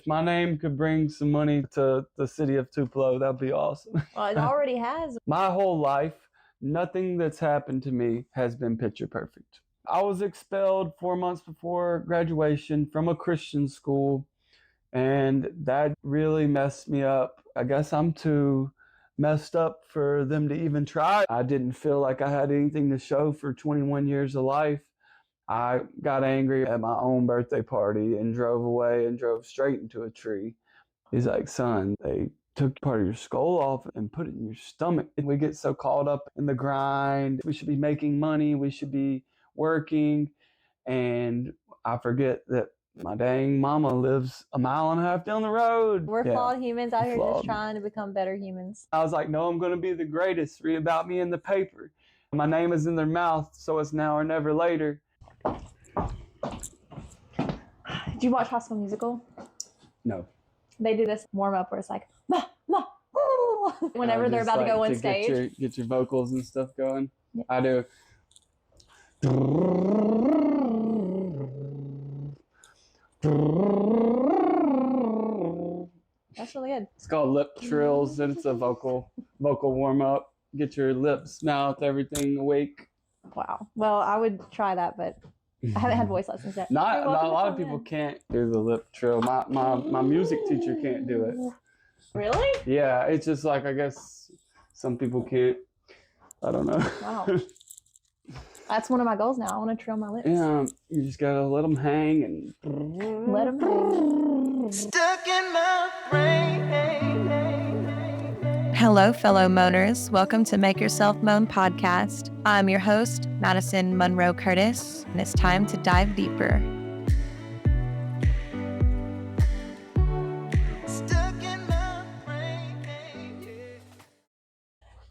my name could bring some money to the city of Tupelo, that'd be awesome. Well, it already has. My whole life, nothing that's happened to me has been picture perfect. I was expelled 4 months before graduation from a Christian school, and that really messed me up. I guess I'm too messed up for them to even try. I didn't feel like I had anything to show for 21 years of life. I got angry at my own birthday party and drove away and drove straight into a tree. He's like, son, they took part of your skull off and put it in your stomach. And we get so caught up in the grind. We should be making money. We should be working. And I forget that my dang mama lives a mile and a half down the road. We're flawed humans out here flawed. just trying to become better humans. I was like, no, I'm going to be the greatest. Read about me in the paper. My name is in their mouth, so it's now or never later. Did you watch High School Musical? No. They do this warm-up where it's like, ma, ma, ooh, whenever they're about to go on stage. Get your vocals and stuff going. Yeah. I do. That's really good. It's called lip trills, and it's a vocal warm-up. Get your lips, mouth, everything awake. Wow. Well, I would try that, but I haven't had voice lessons yet. Not a lot of people can't do the lip trill. My music teacher can't do it. Really? Yeah, it's just like, I guess some people can't. I don't know. Wow. That's one of my goals now. I want to trill my lips. Yeah, you just gotta let them hang and let them hang. Stuck in my brain. Hello, fellow moaners. Welcome to Make Yourself Moan podcast. I'm your host, Madison Monroe Curtis, and it's time to dive deeper. Stuck in my brain.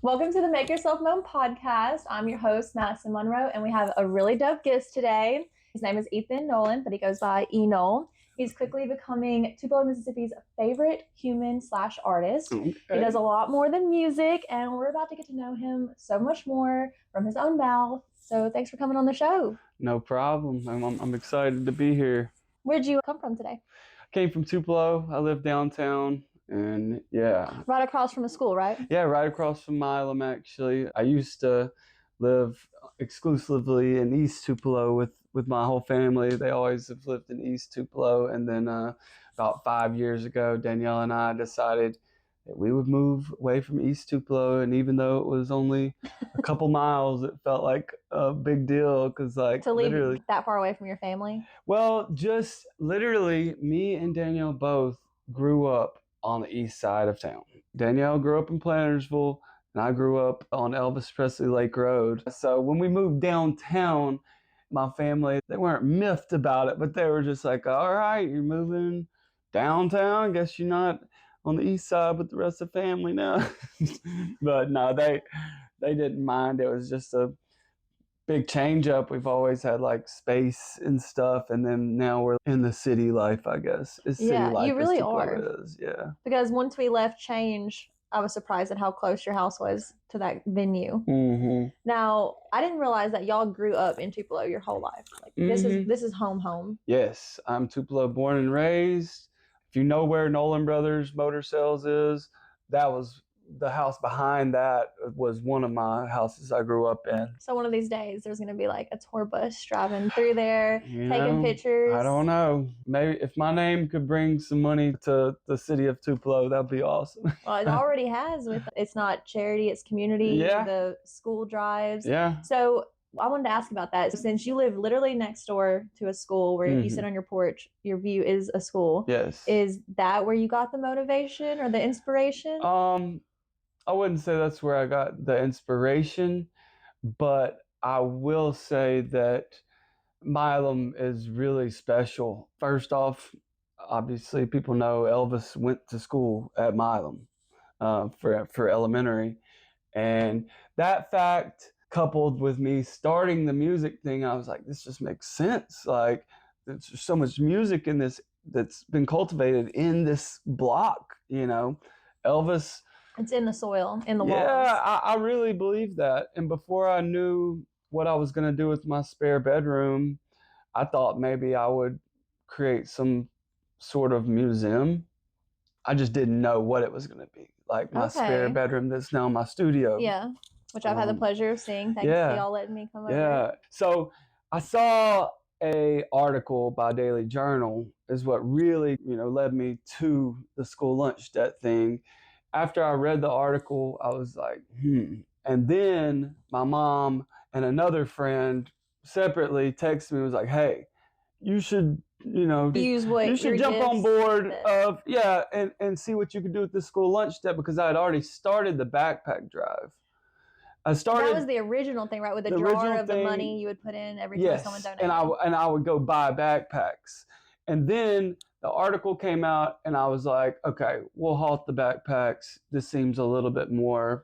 Welcome to the Make Yourself Moan podcast. I'm your host, Madison Monroe, and we have a really dope guest today. His name is Ethan Nolan, but he goes by ENOL. He's quickly becoming Tupelo, Mississippi's favorite human/artist. Okay. He does a lot more than music, and we're about to get to know him so much more from his own mouth. So thanks for coming on the show. No problem. I'm excited to be here. Where'd you come from today? I came from Tupelo. I live downtown, and yeah. Right across from the school, right? Yeah, right across from Milam, actually. I used to live exclusively in East Tupelo with my whole family. They always have lived in East Tupelo. And then about 5 years ago, Danielle and I decided that we would move away from East Tupelo. And even though it was only a couple miles, it felt like a big deal. Because to leave that far away from your family? Well, just literally me and Danielle both grew up on the east side of town. Danielle grew up in Plantersville, and I grew up on Elvis Presley Lake Road. So when we moved downtown, my family, they weren't miffed about it, but they were just like, all right, you're moving downtown. Guess you're not on the east side with the rest of the family now. But no, they didn't mind. It was just a big change up. We've always had like space and stuff, and then now we're in the city life, I guess. It's city life. You really are. Yeah. Because once we left Change, I was surprised at how close your house was to that venue. Mm-hmm. Now, I didn't realize that y'all grew up in Tupelo your whole life. Like this is home. Yes, I'm Tupelo born and raised. If you know where Nolan Brothers Motor Sales is, that was the house behind that was one of my houses I grew up in. So one of these days, there's going to be like a tour bus driving through there, taking pictures. I don't know. Maybe if my name could bring some money to the city of Tupelo, that'd be awesome. Well, it already has. It's not charity, it's community, the school drives. Yeah. So I wanted to ask about that. Since you live literally next door to a school where if you sit on your porch, your view is a school. Yes. Is that where you got the motivation or the inspiration? I wouldn't say that's where I got the inspiration, but I will say that Milam is really special. First off, obviously people know Elvis went to school at Milam for elementary. And that fact, coupled with me starting the music thing, I was like, this just makes sense. Like, there's so much music in this that's been cultivated in this block, you know. Elvis... It's in the soil, in the walls. Yeah, I really believe that. And before I knew what I was going to do with my spare bedroom, I thought maybe I would create some sort of museum. I just didn't know what it was going to be. Like my spare Okay. bedroom that's now my studio. Yeah, which I've had the pleasure of seeing. Thanks to y'all letting me come over. Yeah. So I saw a article by Daily Journal is what really, led me to the school lunch debt thing. After I read the article, I was like, And then my mom and another friend separately texted me and was like, hey, you should, you should jump on board of, and see what you can do with the school lunch debt, because I had already started the backpack drive. That was the original thing, right? With the jar of the money you would put in every time someone donated. And I would go buy backpacks. And then the article came out and I was like, okay, we'll halt the backpacks. This seems a little bit more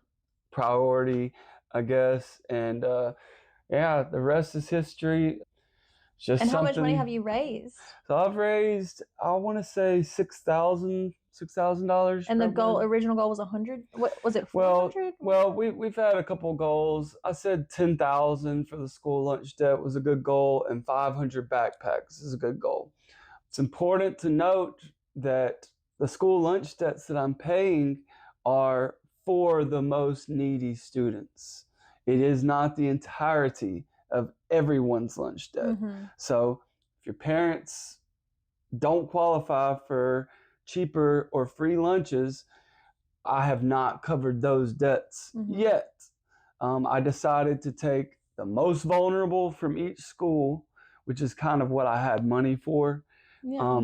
priority, I guess. And the rest is history. And how much money have you raised? So I've raised, I want to say $6,000. And the original goal was 100. What was it? 400? Well, we've had a couple goals. I said 10,000 for the school lunch debt was a good goal, and 500 backpacks is a good goal. It's important to note that the school lunch debts that I'm paying are for the most needy students. It is not the entirety of everyone's lunch debt. Mm-hmm. So if your parents don't qualify for cheaper or free lunches, I have not covered those debts yet. I decided to take the most vulnerable from each school, which is kind of what I had money for. Yeah.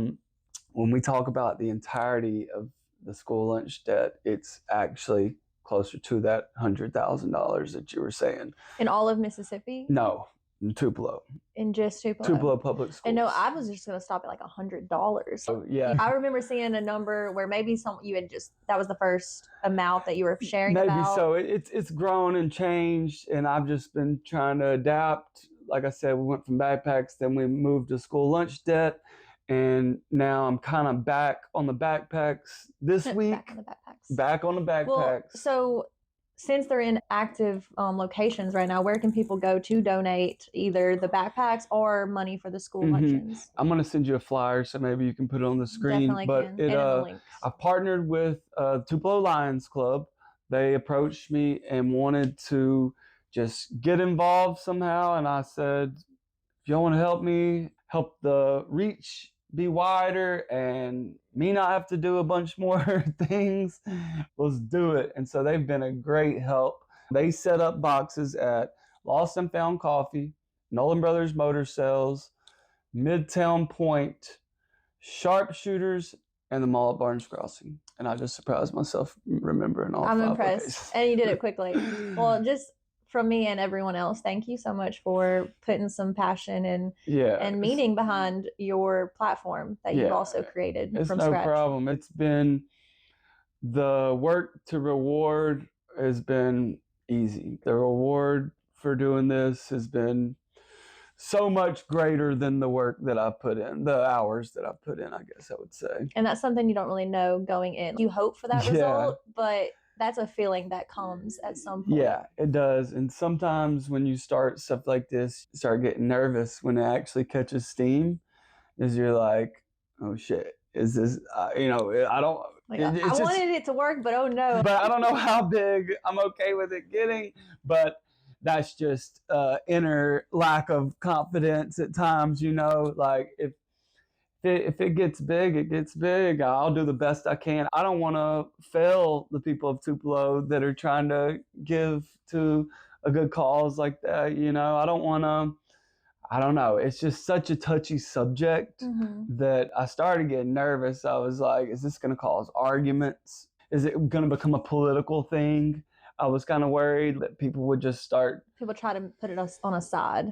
When we talk about the entirety of the school lunch debt, it's actually closer to that $100,000 that you were saying. In all of Mississippi? No, in Tupelo. In just Tupelo? Tupelo Public Schools. And no, I was just going to stop at like $100. So, yeah. I remember seeing a number where maybe that was the first amount that you were sharing maybe about. So. It's grown and changed, and I've just been trying to adapt. Like I said, we went from backpacks, then we moved to school lunch debt, and now I'm kind of back on the backpacks this week. Back on the backpacks. Well, so since they're in active locations right now, where can people go to donate either the backpacks or money for the school luncheons? I'm going to send you a flyer, so maybe you can put it on the screen. Definitely can. I partnered with Tupelo Lions Club. They approached me and wanted to just get involved somehow, and I said, if y'all want to help me help the reach be wider and me not have to do a bunch more things, let's do it. And so they've been a great help. They set up boxes at Lost and Found Coffee, Nolan Brothers Motor Sales, Midtown Point, Sharpshooters, and the mall at Barnes Crossing. And I just surprised myself remembering all 5 I'm impressed. locations. And you did it quickly. Well, just from me and everyone else, thank you so much for putting some passion and meaning behind your platform that you've also created from scratch. It's no problem. It's been, the work to reward has been easy. The reward for doing this has been so much greater than the work that I put in, the hours that I put in, I guess I would say. And that's something you don't really know going in. You hope for that result, but that's a feeling that comes at some point. Yeah, it does. And sometimes when you start stuff like this, you start getting nervous when it actually catches steam, is you're like, oh shit, is this, I don't, I wanted it to work, but oh no. But I don't know how big I'm okay with it getting, but that's just inner lack of confidence at times, like if it gets big, it gets big. I'll do the best I can. I don't want to fail the people of Tupelo that are trying to give to a good cause like that. I don't want to, I don't know. It's just such a touchy subject that I started getting nervous. I was like, is this going to cause arguments? Is it going to become a political thing? I was kind of worried that people would just start. People try to put it on a side.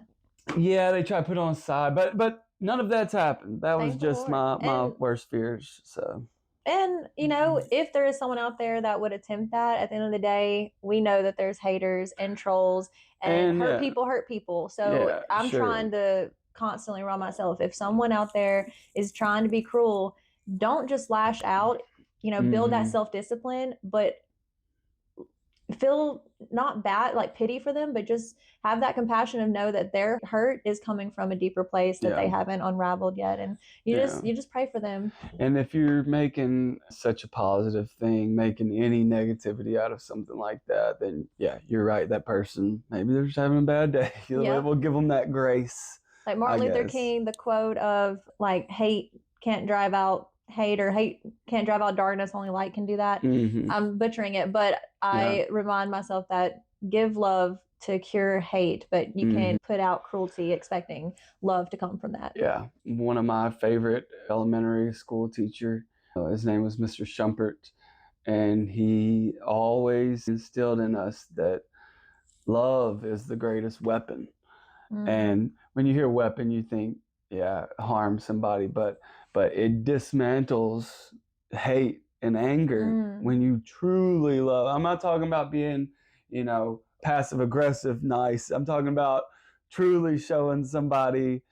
Yeah, they try to put it on a side, but none of that's happened. That was just my worst fears. So. And, if there is someone out there that would attempt that, at the end of the day, we know that there's haters and trolls and hurt people. So I'm trying to constantly remind myself, if someone out there is trying to be cruel, don't just lash out, build that self-discipline, but feel not bad, like pity for them, but just have that compassion of know that their hurt is coming from a deeper place that they haven't unraveled yet. And you just pray for them. And if you're making such a positive thing, making any negativity out of something like that, then yeah, you're right. That person, maybe they're just having a bad day. We'll give them that grace. Like Martin Luther King, the quote of like, hate can't drive out hate, or hate can't drive out darkness, only light can do that. Mm-hmm. I'm butchering it, but I remind myself that give love to cure hate, but you can't put out cruelty expecting love to come from that. Yeah. One of my favorite elementary school teacher, his name was Mr. Shumpert, and he always instilled in us that love is the greatest weapon. And when you hear weapon, you think, harm somebody, but it dismantles hate and anger when you truly love. I'm not talking about being, passive aggressive nice. I'm talking about truly showing somebody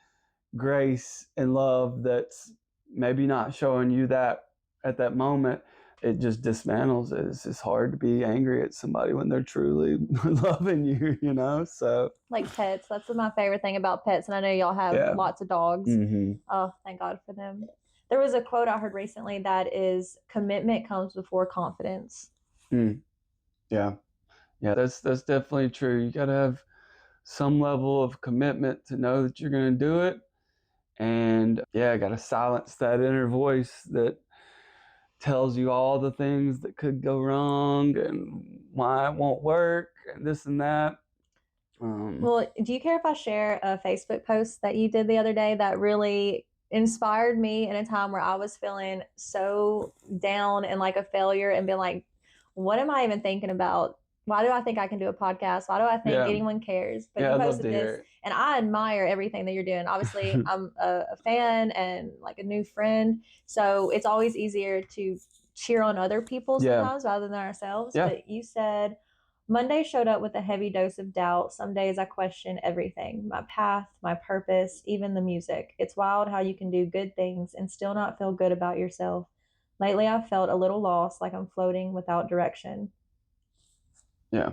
grace and love that's maybe not showing you that at that moment. It just dismantles it. It's just hard to be angry at somebody when they're truly loving you, so. Like pets. That's my favorite thing about pets. And I know y'all have lots of dogs. Oh, thank God for them. There was a quote I heard recently that is, commitment comes before confidence. Yeah, that's definitely true. You got to have some level of commitment to know that you're going to do it. And got to silence that inner voice that tells you all the things that could go wrong and why it won't work and this and that. Well, do you care if I share a Facebook post that you did the other day that really inspired me in a time where I was feeling so down and like a failure, and being like, what am I even thinking about? Why do I think I can do a podcast? Why do I think anyone cares? But you posted this, and I admire everything that you're doing. Obviously, I'm a fan and like a new friend. So it's always easier to cheer on other people sometimes rather than ourselves. But you said, Monday showed up with a heavy dose of doubt. Some days I question everything, my path, my purpose, even the music. It's wild how you can do good things and still not feel good about yourself. Lately, I've felt a little lost, like I'm floating without direction. Yeah.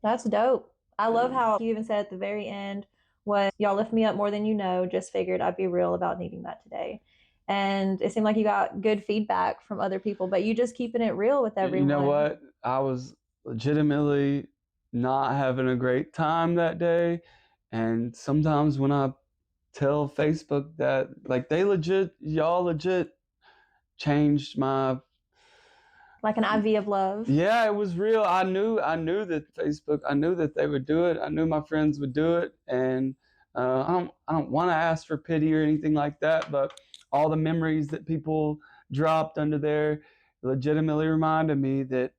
That's dope. I love how you even said at the very end, when y'all lift me up more than you know, just figured I'd be real about needing that today. And it seemed like you got good feedback from other people, but you just keeping it real with everyone. You know what? I was legitimately not having a great time that day. And sometimes when I tell Facebook that, like, y'all legit changed my, like an IV of love. Yeah, it was real. I knew that Facebook, I knew that they would do it. I knew my friends would do it. And I don't want to ask for pity or anything like that, but all the memories that people dropped under there legitimately reminded me that,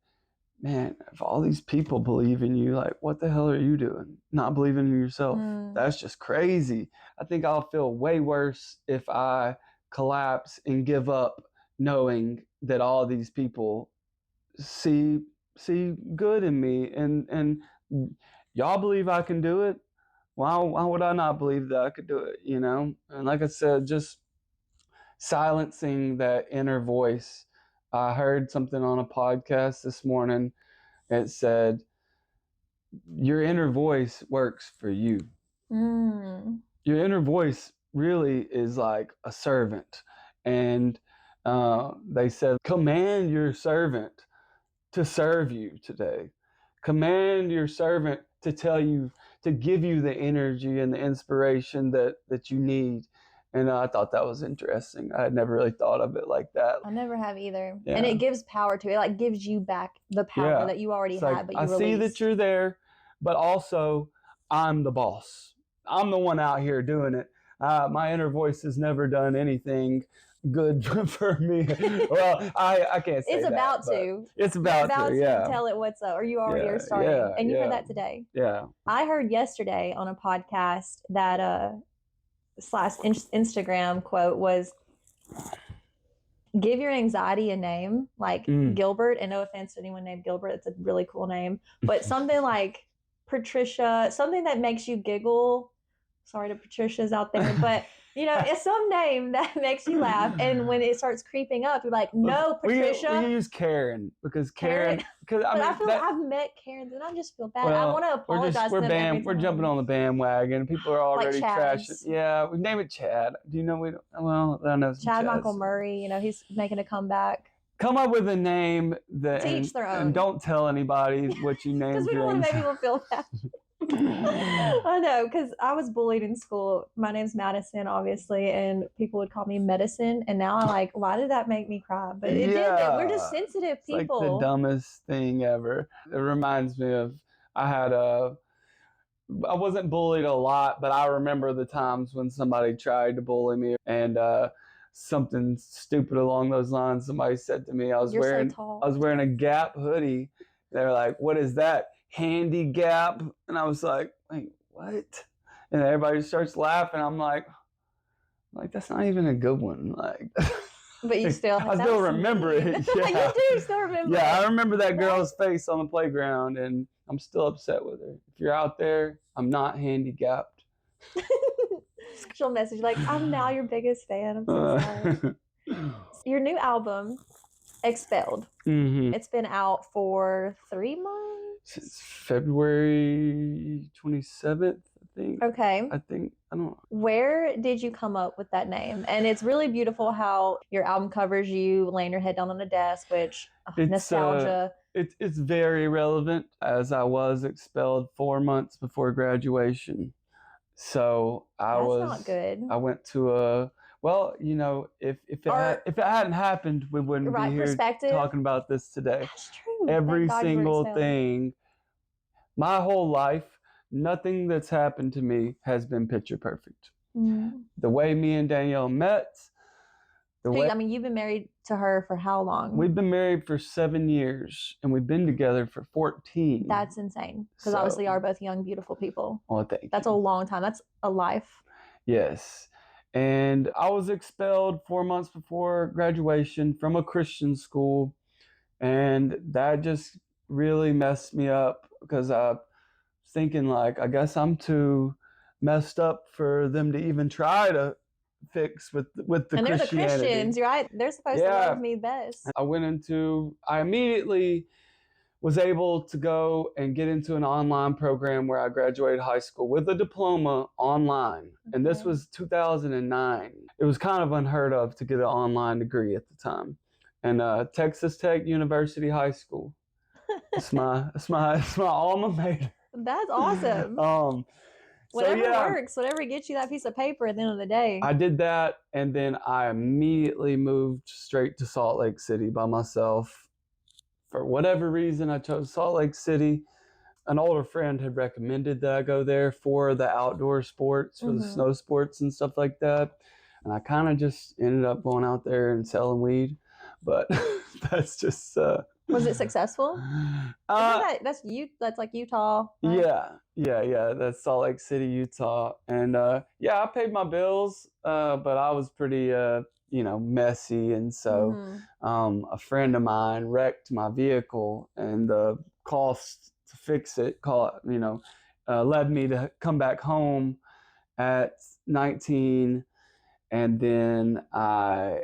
man, if all these people believe in you, like, what the hell are you doing? Not believing in yourself. That's just crazy. I think I'll feel way worse if I collapse and give up, knowing that all these people see good in me, and y'all believe I can do it. Why would I not believe that I could do it? And like I said, just silencing that inner voice. I heard something on a podcast this morning. It said, your inner voice works for you. Your inner voice really is like a servant. And they said, command your servant to serve you today. Command your servant to give you the energy and the inspiration that you need. And I thought that was interesting. I had never really thought of it like that. I never have either. And it gives power to it. It like gives you back the power that you already had, but you released. I see that you're there, but also I'm the boss. I'm the one out here doing it. My inner voice has never done anything good for me. Well, I can't say it's that. About to. It's about to tell it what's up, or you already are starting. And you heard that today. Yeah. I heard yesterday on a podcast that / Instagram quote was, give your anxiety a name, like Gilbert, and no offense to anyone named Gilbert, it's a really cool name, but something like Patricia, something that makes you giggle. Sorry to Patricias out there, but It's some name that makes you laugh, and when it starts creeping up, you're like, no, Patricia. We use Karen because Karen? because But I feel like I've met Karens, and I just feel bad. I want to apologize to them every time. We're jumping on the bandwagon. People are already trashing. Chads. Yeah, we name it Chad. Do you know we? Well, I know some Chad Chads. Michael Murray. He's making a comeback. Come up with a name that To each their own. And don't tell anybody what you named. Because we don't want to make people feel bad. I know, because I was bullied in school. My name's Madison, obviously, and people would call me Medicine. And now I'm like, why did that make me cry? But it did. We're just sensitive people. It's like the dumbest thing ever. It reminds me of I wasn't bullied a lot, but I remember the times when somebody tried to bully me and something stupid along those lines. Somebody said to me, I was wearing a Gap hoodie. They're like, "What is that? Handy Gap?" And I was like, "Wait, what?" And everybody starts laughing. I'm like, that's not even a good one. Like, but you still, I still remember it. Yeah. You do still remember it. Yeah, I remember that girl's face on the playground, and I'm still upset with her. If you're out there, I'm not handicapped. She'll message like, "I'm now your biggest fan. I'm so sorry." Your new album, Expelled. Mm-hmm. It's been out for 3 months. Since February 27th, I think. Okay. I don't know. Where did you come up with that name? And it's really beautiful how your album covers you laying your head down on a desk, which nostalgia. It's very relevant, as I was expelled 4 months before graduation. So That's not good. I went to if it hadn't happened, we wouldn't be here talking about this today. That's true. Every single thing, my whole life, nothing that's happened to me has been picture perfect. Mm. The way me and Danielle met. You've been married to her for how long? We've been married for 7 years, and we've been together for 14. That's insane. Because obviously you are both young, beautiful people. Oh, thank you. That's a long time. That's a life. Yes. And I was expelled 4 months before graduation from a Christian school, and that just really messed me up because I was thinking, like, I guess I'm too messed up for them to even try to fix with the Christianity. And they're the Christians, right? They're supposed to love me best. I immediately was able to go and get into an online program where I graduated high school with a diploma online. Okay. And this was 2009. It was kind of unheard of to get an online degree at the time. And Texas Tech University High School. It's my alma mater. That's awesome. Whatever works, whatever gets you that piece of paper at the end of the day. I did that, and then I immediately moved straight to Salt Lake City by myself. For whatever reason, I chose Salt Lake City. An older friend had recommended that I go there for the outdoor sports, for the snow sports and stuff like that. And I kind of just ended up going out there and selling weed. But that's just... Was it successful? That's like Utah. Right? Yeah. That's Salt Lake City, Utah. And I paid my bills, but I was pretty, messy. And so a friend of mine wrecked my vehicle, and the cost to fix it, led me to come back home at 19. And then I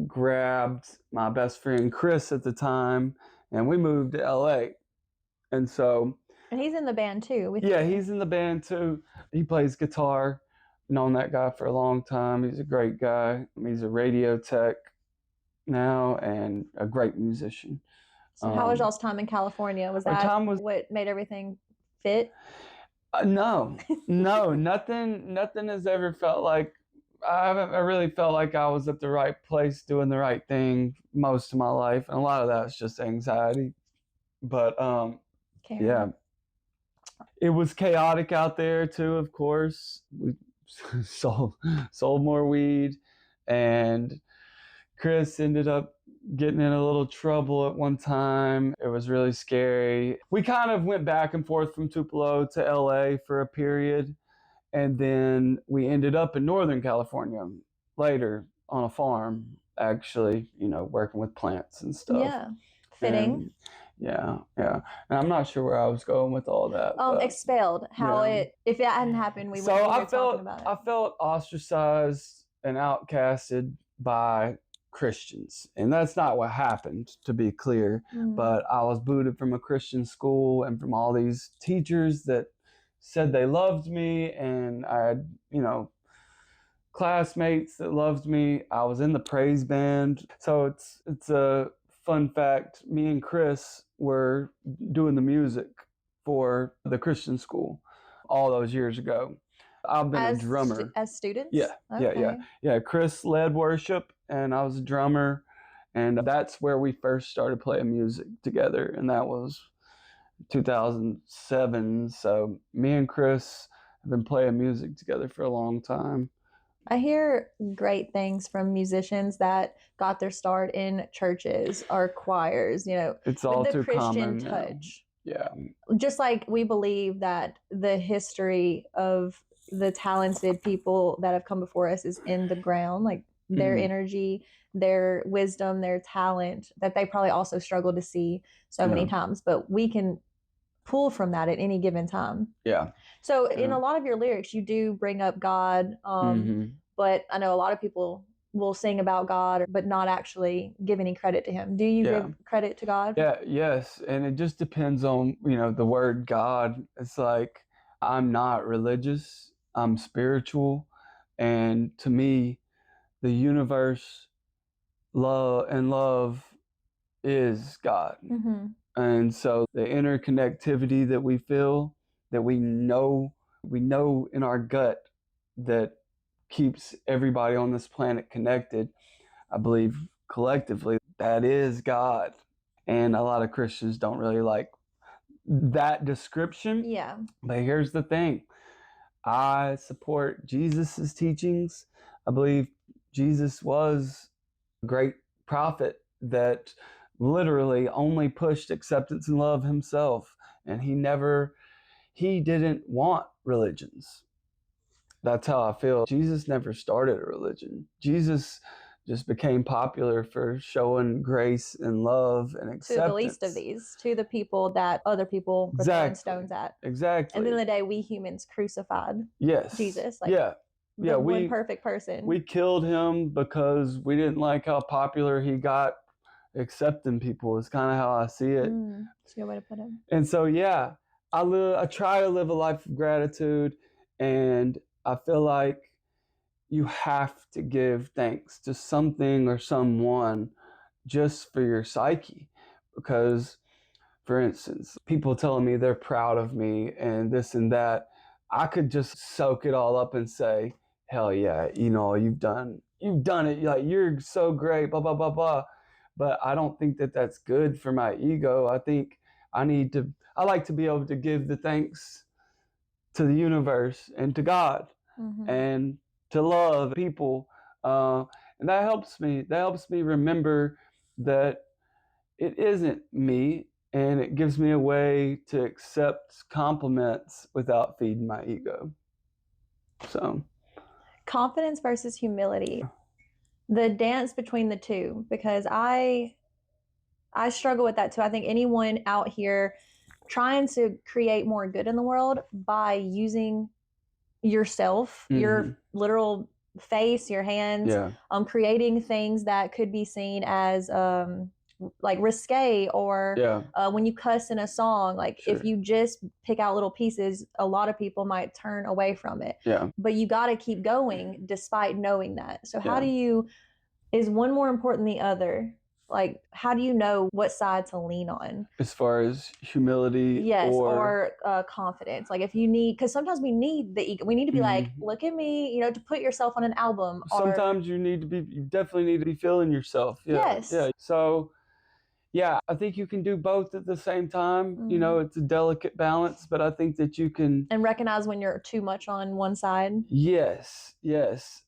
grabbed my best friend Chris at the time, and we moved to LA. And he's in the band too. He's in the band too. He plays guitar. Known that guy for a long time. He's a great guy. He's a radio tech now and a great musician. So how was y'all's time in California? Was that what made everything fit? No, nothing has ever felt like I really felt like I was at the right place doing the right thing most of my life. And a lot of that's just anxiety. But yeah, it was chaotic out there too, of course. We sold more weed, and Chris ended up getting in a little trouble at one time. It was really scary. We kind of went back and forth from Tupelo to LA for a period. And then we ended up in Northern California later on a farm, actually, working with plants and stuff. Yeah, fitting. Yeah, yeah. And I'm not sure where I was going with all that. But, Expelled. How yeah. if that hadn't happened, we So wouldn't be here talking about it. I felt ostracized and outcasted by Christians. And that's not what happened, to be clear. But I was booted from a Christian school and from all these teachers that said they loved me, and I had, classmates that loved me. I was in the praise band. So it's a fun fact. Me and Chris were doing the music for the Christian school all those years ago. I've been a drummer. As students? Yeah, Okay. yeah. Chris led worship, and I was a drummer, and that's where we first started playing music together, and that was 2007. So me and Chris have been playing music together for a long time. I hear great things from musicians that got their start in churches or choirs, It's all with the too Christian common. touch. Yeah. Just like we believe that the history of the talented people that have come before us is in the ground, like their energy, their wisdom, their talent, that they probably also struggle to see so many times, but we can pull from that at any given time. Yeah. So in a lot of your lyrics, you do bring up God, but I know a lot of people will sing about God, but not actually give any credit to him. Do you give credit to God? Yeah, yes. And it just depends on, the word God. It's like, I'm not religious, I'm spiritual. And to me, the universe, love is God. And so the interconnectivity that we feel, that we know in our gut, that keeps everybody on this planet connected, I believe collectively, that is God. And a lot of Christians don't really like that description. Yeah. But here's the thing. I support Jesus's teachings. I believe Jesus was a great prophet that literally only pushed acceptance and love himself. And he didn't want religions. That's how I feel. Jesus never started a religion. Jesus just became popular for showing grace and love and acceptance. To the least of these, to the people that other people were throwing stones at. Exactly. And then the day we humans crucified Jesus. One perfect person. We killed him because we didn't like how popular he got accepting people, is kind of how I see it. That's a good way to put it. And so, I try to live a life of gratitude, and I feel like you have to give thanks to something or someone just for your psyche. Because, for instance, people telling me they're proud of me and this and that, I could just soak it all up and say, hell yeah, you've done it. Like, you're so great, blah, blah, blah, blah. But I don't think that that's good for my ego. I think I like to be able to give the thanks to the universe and to God and to love people. And that helps me. That helps me remember that it isn't me, and it gives me a way to accept compliments without feeding my ego. So, confidence versus humility, the dance between the two, because I struggle with that too. I think anyone out here trying to create more good in the world by using yourself, your literal face, your hands, creating things that could be seen as like risque, or when you cuss in a song, like if you just pick out little pieces, a lot of people might turn away from it. But you got to keep going despite knowing that. So how do you, is one more important than the other? Like, how do you know what side to lean on? As far as humility, or confidence. Like, if you need, because sometimes we need the ego. We need to be like, look at me, to put yourself on an album. Sometimes you definitely need to be feeling yourself. Yes. Yeah. So, I think you can do both at the same time. It's a delicate balance, but I think that you can. And recognize when you're too much on one side. Yes.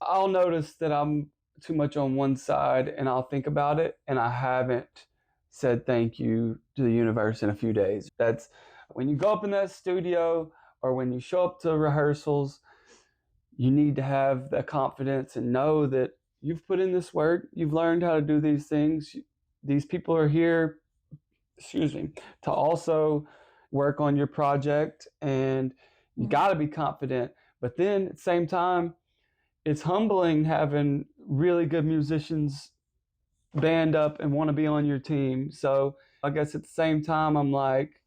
I'll notice that I'm too much on one side, and I'll think about it, and I haven't said thank you to the universe in a few days. That's when you go up in that studio, or when you show up to rehearsals, you need to have that confidence and know that you've put in this work, you've learned how to do these things. These people are here to also work on your project, and you got to be confident. But then at the same time, it's humbling having really good musicians band up and want to be on your team. So I guess at the same time, I'm like,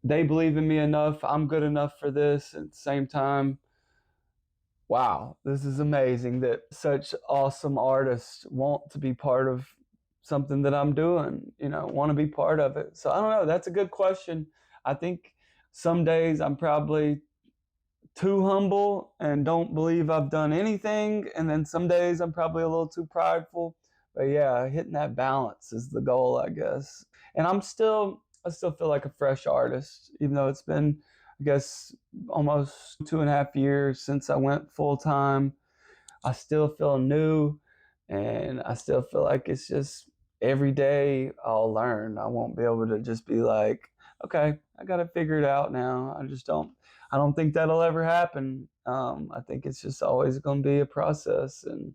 they believe in me enough. I'm good enough for this. At the same time, wow, this is amazing that such awesome artists want to be part of something that I'm doing, want to be part of it. So I don't know. That's a good question. I think some days I'm probably too humble and don't believe I've done anything. And then some days I'm probably a little too prideful. But yeah, hitting that balance is the goal, I guess. And I still feel like a fresh artist, even though it's been, I guess, almost 2.5 years since I went full time. I still feel new, and I still feel like it's just every day I'll learn. I won't be able to just be like, okay, I got to figure it out now. I don't think that'll ever happen. I think it's just always going to be a process. And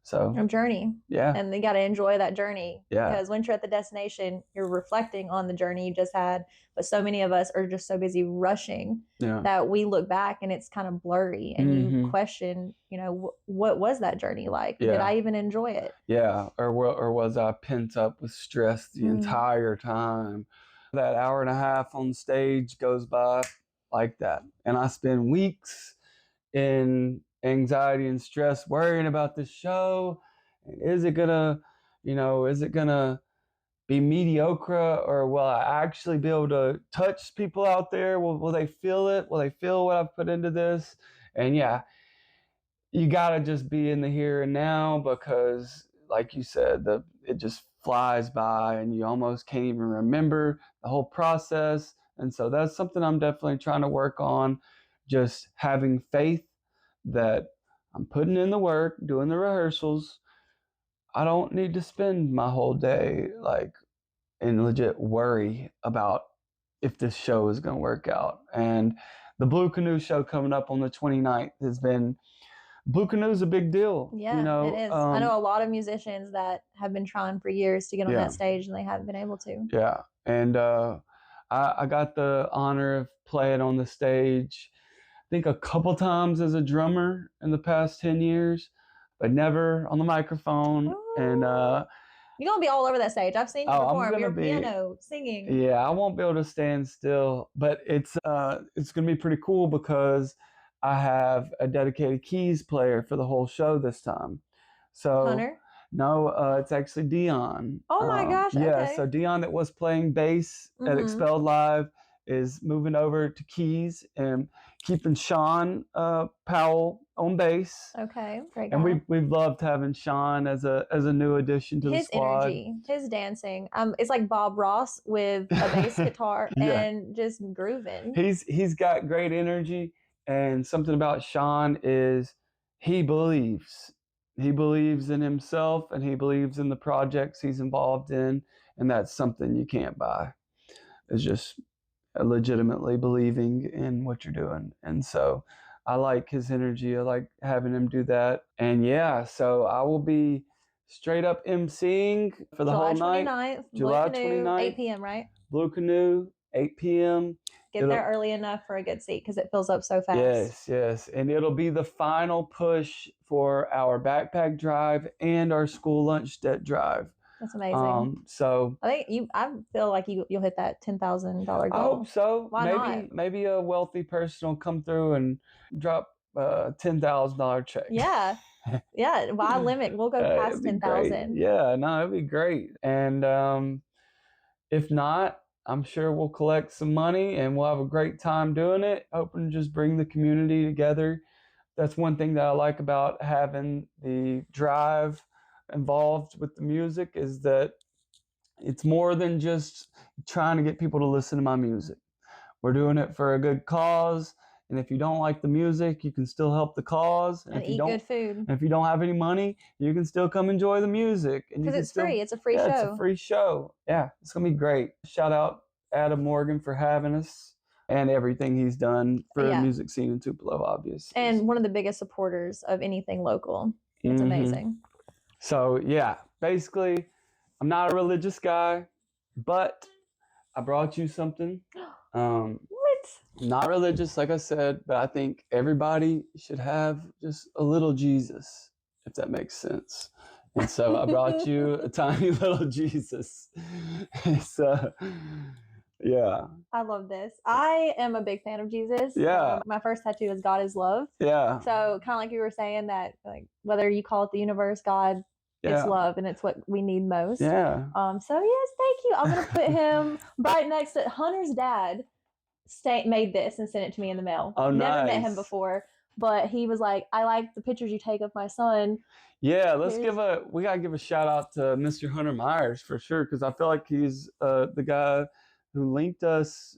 so, A journey. yeah. And you got to enjoy that journey. Yeah. Because once you're at the destination, you're reflecting on the journey you just had. But so many of us are just so busy rushing that we look back and it's kind of blurry, and you question, what was that journey like? Did I even enjoy it? Yeah. Or was I pent up with stress the entire time? That hour and a half on stage goes by like that. And I spend weeks in anxiety and stress worrying about the show. And is it gonna be mediocre, or will I actually be able to touch people out there? Will they feel it? Will they feel what I've put into this? And yeah, you gotta just be in the here and now, because like you said, it just flies by and you almost can't even remember the whole process. And so that's something I'm definitely trying to work on, just having faith that I'm putting in the work, doing the rehearsals. I don't need to spend my whole day like in legit worry about if this show is going to work out. And the Blue Canoe show coming up on the 29th has been, Blue Canoe is a big deal. Yeah, it is. I know a lot of musicians that have been trying for years to get on that stage and they haven't been able to. Yeah. And I got the honor of playing on the stage, I think a couple times as a drummer in the past 10 years, but never on the microphone. Ooh. And you're going to be all over that stage. I've seen you perform. You're piano, singing. Yeah, I won't be able to stand still, but it's going to be pretty cool because I have a dedicated keys player for the whole show this time. So Hunter? No, it's actually Dion. Oh my gosh, Yeah, okay. so Dion, that was playing bass at Expelled Live, is moving over to keys and keeping Sean Powell on bass. Okay, great guy. And we've loved having Sean as a new addition to the squad. His energy, his dancing, it's like Bob Ross with a bass guitar and just grooving. He's got great energy, and something about Sean is he believes. He believes in himself, and he believes in the projects he's involved in, and that's something you can't buy. It's just legitimately believing in what you're doing. And so I like his energy. I like having him do that. And yeah, so I will be straight up emceeing for the whole night. July 29th, 8 p.m., right? Blue Canoe, 8 p.m. Get there early enough for a good seat because it fills up so fast. Yes. And it'll be the final push for our backpack drive and our school lunch debt drive. That's amazing. So I feel like you'll hit that $10,000 goal. I hope so. Why not? Maybe a wealthy person will come through and drop a $10,000 check. Yeah. Yeah. Why limit? We'll go past 10,000. Yeah, no, it'd be great. And if not, I'm sure we'll collect some money and we'll have a great time doing it. Hoping to just bring the community together. That's one thing that I like about having the drive involved with the music, is that it's more than just trying to get people to listen to my music. We're doing it for a good cause. And if you don't like the music, you can still help the cause. And eat good food. And if you don't have any money, you can still come enjoy the music. Because it's free. It's a free show. It's a free show. Yeah, it's going to be great. Shout out Adam Morgan for having us and everything he's done for the music scene in Tupelo, obviously. And one of the biggest supporters of anything local. It's amazing. So, yeah, basically, I'm not a religious guy. But I brought you something. What? Not religious, like I said, but I think everybody should have just a little Jesus, if that makes sense. And so I brought you a tiny little Jesus. So, yeah, I love this. I am a big fan of Jesus. Yeah. My first tattoo is God is love. yeah, So kind of like you were saying that, like whether you call it the universe, God, it's yeah, love, and it's what we need most. yeah. So yes, thank you. I'm gonna put him right next to Hunter's dad. Made this and sent it to me in the mail. Oh, Never met nice. him before, but he was like, "I like the pictures you take of my son." Yeah, we gotta give a shout out to Mr. Hunter Myers for sure, because I feel like he's the guy who linked us.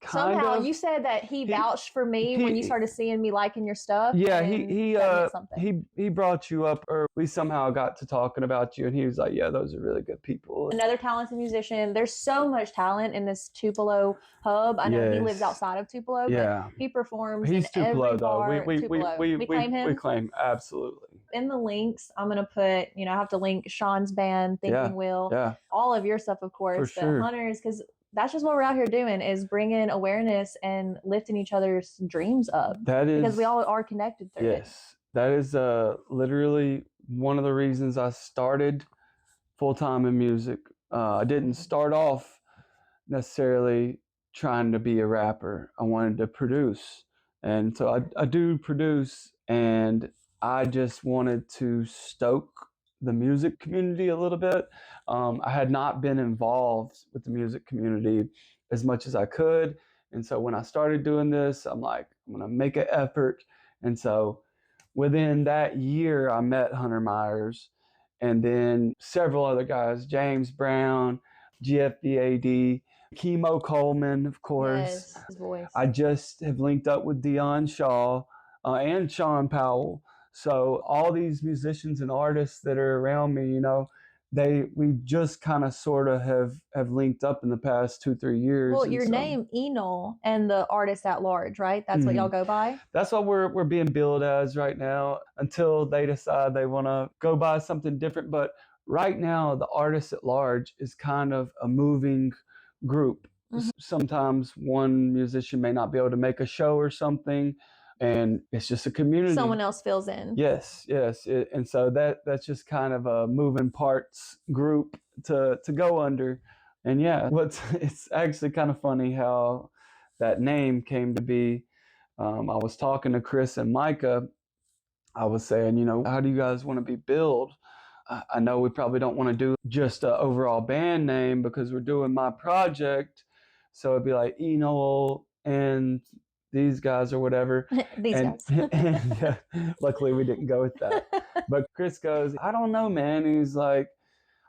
Somehow you said that he vouched for me when you started seeing me liking your stuff. Yeah, and that meant something. he brought you up, or we somehow got to talking about you, and he was like, "Yeah, those are really good people." Another talented musician. There's so much talent in this Tupelo pub. I know he lives Yes. outside of Tupelo, Yeah, but he performs he's in Tupelo every though. bar. Tupelo. We claim him. We claim absolutely. In the links, I'm gonna put, I have to link Sean's band, Thinking Will, Yeah, all of your stuff, of course, For sure. but Hunter's, because that's just what we're out here doing, is bringing awareness and lifting each other's dreams up, that is because we all are connected through it. Yes, that is literally one of the reasons I started full time in music. I didn't start off necessarily trying to be a rapper. I wanted to produce. And so I do produce, and I just wanted to stoke the music community a little bit. I had not been involved with the music community as much as I could. And so when I started doing this, I'm like, I'm going to make an effort. And so within that year, I met Hunter Myers, and then several other guys, James Brown, GFBAD, Chemo Coleman, of course. Yes, his voice. I just have linked up with Dion Shaw and Sean Powell. So all these musicians and artists that are around me, we just kind of sort of have linked up in the past 2-3 years. Well, your name ENOL and the artist at large, right? That's what y'all go by. That's what we're being billed as right now, until they decide they want to go by something different. But right now, the artist at large is kind of a moving group. Mhm. Sometimes one musician may not be able to make a show or something, and it's just a community. Someone else fills in. Yes. And so that's just kind of a moving parts group to go under. And yeah, it's actually kind of funny how that name came to be. I was talking to Chris and Micah. I was saying, how do you guys want to be billed? I know we probably don't want to do just an overall band name because we're doing my project. So it'd be like ENOL and these guys or whatever. Guys. And luckily we didn't go with that. But Chris goes, I don't know, man. He's like,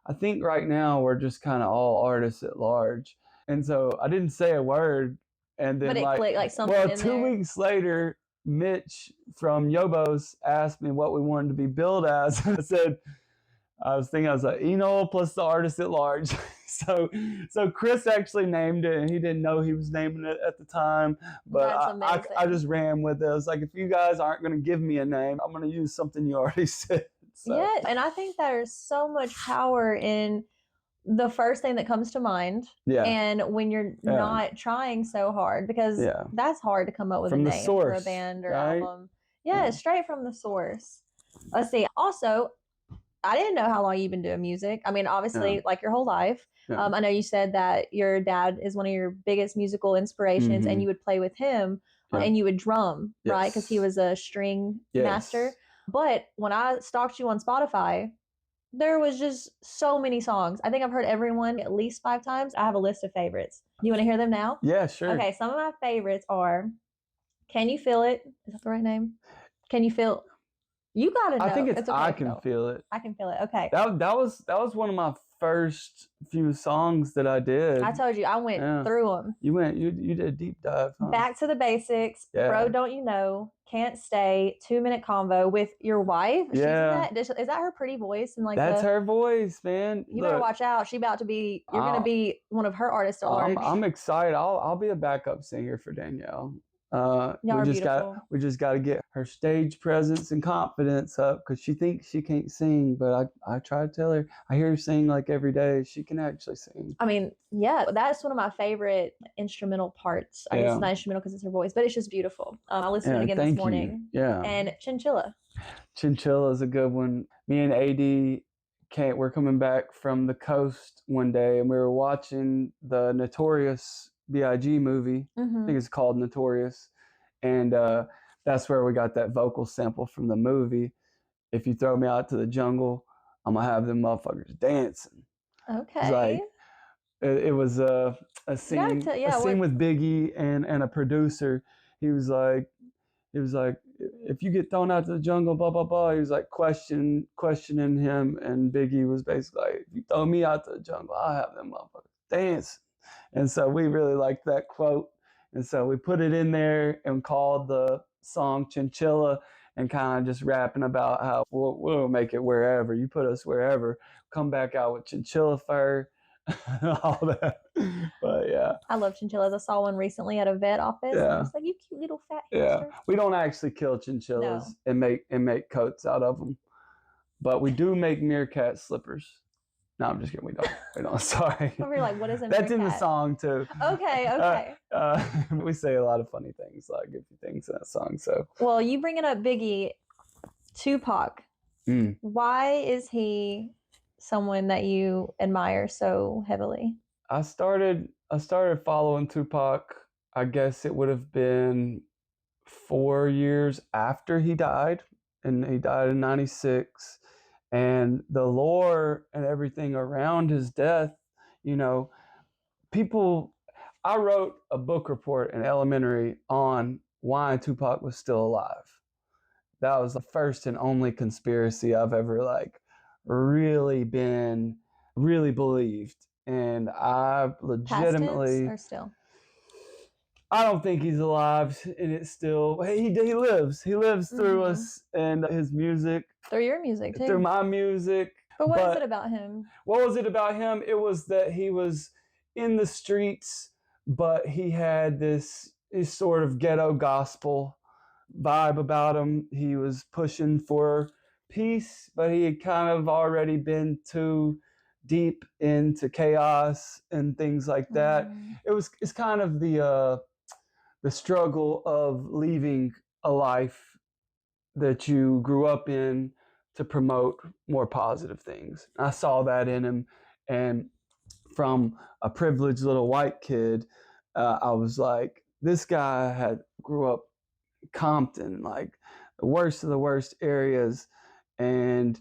I think right now we're just kind of all artists at large. And so I didn't say a word. And then But it clicked, like something in 2 weeks later, Mitch from Yobos asked me what we wanted to be billed as. I was like, ENOL plus the artist at large. So Chris actually named it, and he didn't know he was naming it at the time. But I just ran with it. I was like, if you guys aren't going to give me a name, I'm going to use something you already said. So. Yeah, and I think there's so much power in the first thing that comes to mind. Yeah. And when you're not trying so hard, because that's hard to come up with from a the name source, for a band or right? album. Yeah, straight from the source. Let's see. Also, I didn't know how long you've been doing music. I mean, obviously, like your whole life. Yeah. I know you said that your dad is one of your biggest musical inspirations, and you would play with him, and you would drum, right? Because he was a string master. But when I stalked you on Spotify, there was just so many songs. I think I've heard every one at least 5 times. I have a list of favorites. You want to hear them now? Yeah, sure. Okay, some of my favorites are Can You Feel It? Is that the right name? Can You Feel? You gotta know. I think it's okay, I Can Feel It. I Can Feel It. Okay. That was one of my first few songs that I did. I told you I went through them. You did a deep dive. Huh? Back to the Basics. Yeah. Bro, Don't You Know? Can't Stay. 2-minute convo with your wife. Yeah. Is that her pretty voice? And that's her voice, man. You better watch out. She about to be. You're gonna be one of her artists at large. I'm excited. I'll be a backup singer for Danielle. Y'all are beautiful. We just got to get her stage presence and confidence up because she thinks she can't sing. But I try to tell her. I hear her sing like every day. She can actually sing. I mean, yeah, that's one of my favorite instrumental parts. I guess it's not instrumental because it's her voice, but it's just beautiful. I listened to it again this morning. Yeah. And Chinchilla. Chinchilla is a good one. Me and AD we're coming back from the coast one day, and we were watching the Notorious B.I.G. movie. I think it's called Notorious. And that's where we got that vocal sample from the movie. If you throw me out to the jungle, I'm going to have them motherfuckers dancing. Okay. It's like, it was a scene, scene with Biggie and a producer. He was like, if you get thrown out to the jungle, blah, blah, blah. He was like questioning him. And Biggie was basically like, if you throw me out to the jungle, I'll have them motherfuckers dancing. And so we really liked that quote. And so we put it in there and called the song Chinchilla, and kind of just rapping about how we'll make it wherever. You put us wherever. Come back out with chinchilla fur, all that. But yeah. I love chinchillas. I saw one recently at a vet office. Yeah. And I was like, you cute little fat hamster. Yeah. We don't actually kill chinchillas and make coats out of them. But we do make meerkat slippers. No, I'm just kidding. We don't. Sorry. We're like, what is a meerkat? That's in the song too. Okay. We say a lot of funny things, like goofy things in that song. So. Well, you bringing up Biggie, Tupac. Why is he someone that you admire so heavily? I started following Tupac. I guess it would have been 4 years after he died, and he died in '96. And the lore and everything around his death, I wrote a book report in elementary on why Tupac was still alive. That was the first and only conspiracy I've ever really believed. And I legitimately... Past tense or still? I don't think he's alive, and it's still... He lives. He lives through us and his music. Through your music, too. Through my music. But what is it about him? What was it about him? It was that he was in the streets, but he had this sort of ghetto gospel vibe about him. He was pushing for peace, but he had kind of already been too deep into chaos and things like that. It's kind of the struggle of leaving a life that you grew up in to promote more positive things. I saw that in him, and from a privileged little white kid, I was like, this guy grew up in Compton, like the worst of the worst areas, and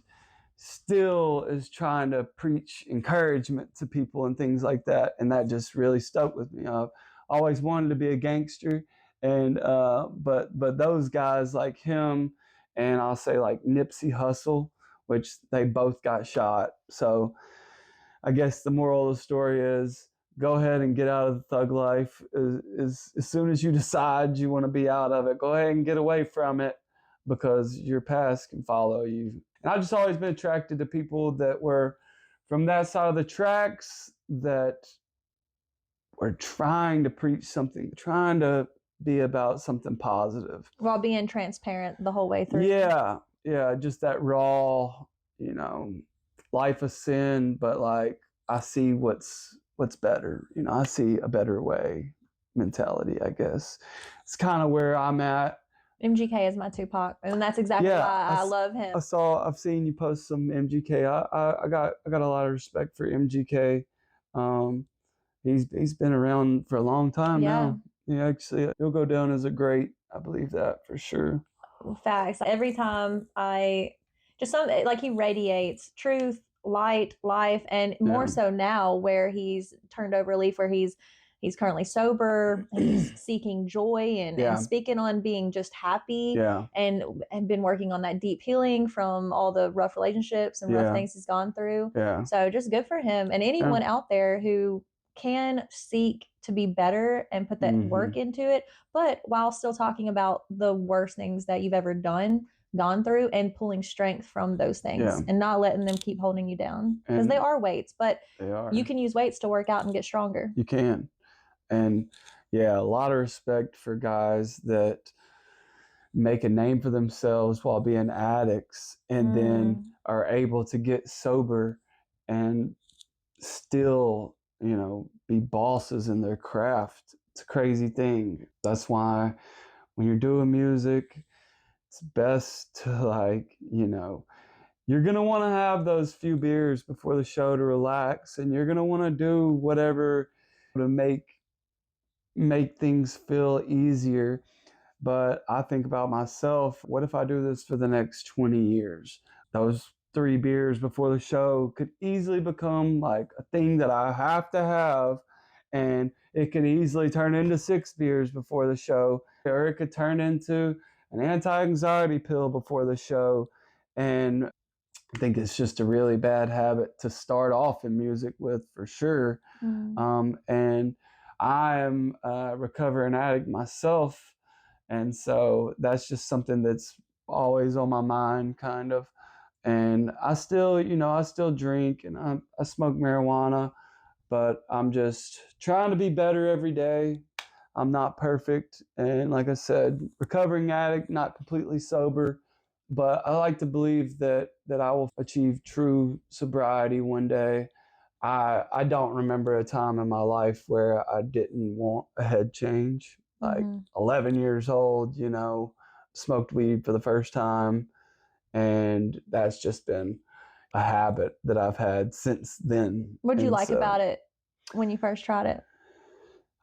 still is trying to preach encouragement to people and things like that. And that just really stuck with me. I've always wanted to be a gangster, and but those guys like him, and I'll say like Nipsey Hussle, which they both got shot. So I guess the moral of the story is, go ahead and get out of the thug life. As soon as you decide you want to be out of it, go ahead and get away from it, because your past can follow you. And I've just always been attracted to people that were from that side of the tracks, that were trying to preach something, trying to be about something positive. While being transparent the whole way through. Yeah, just that raw, life of sin, but like, I see what's better. I see a better way mentality, I guess. It's kind of where I'm at. MGK is my Tupac, and that's exactly why I love him. I've seen you post some MGK. I got a lot of respect for MGK. He's been around for a long time now. Yeah, actually, he'll go down as a great. I believe that for sure. Facts. Every time he radiates truth, light, life, and more so now where he's turned over a leaf, where he's currently sober, and he's seeking joy and speaking on being just happy, and been working on that deep healing from all the rough relationships and rough things he's gone through. So just good for him, and anyone out there who can seek to be better and put that work into it, but while still talking about the worst things that you've ever gone through, and pulling strength from those things and not letting them keep holding you down, because they are weights, but you can use weights to work out and get stronger. You can. And Yeah, a lot of respect for guys that make a name for themselves while being addicts and then are able to get sober and still, be bosses in their craft. It's a crazy thing. That's why when you're doing music, it's best to you're going to want to have those few beers before the show to relax, and you're going to want to do whatever to make things feel easier. But I think about myself, what if I do this for the next 20 years? Those 3 beers before the show could easily become like a thing that I have to have. And it could easily turn into 6 beers before the show, or it could turn into an anti anxiety pill before the show. And I think it's just a really bad habit to start off in music with, for sure. And I am a recovering addict myself. And so that's just something that's always on my mind, kind of. And I still drink and I smoke marijuana, but I'm just trying to be better every day. I'm not perfect. And like I said, recovering addict, not completely sober, but I like to believe that I will achieve true sobriety one day. I don't remember a time in my life where I didn't want a head change. Like 11 years old, smoked weed for the first time. And that's just been a habit that I've had since then. What did you And like so about it when you first tried it?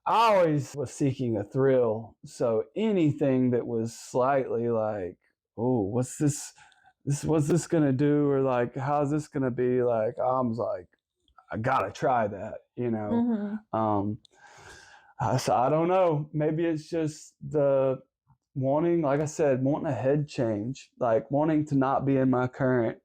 I always was seeking a thrill. So anything that was slightly like, oh, what's this gonna do? Or like, how's this gonna be? Like, I was like, I gotta try that. So I don't know. Maybe it's just the wanting, like I said, wanting a head change, like wanting to not be in my current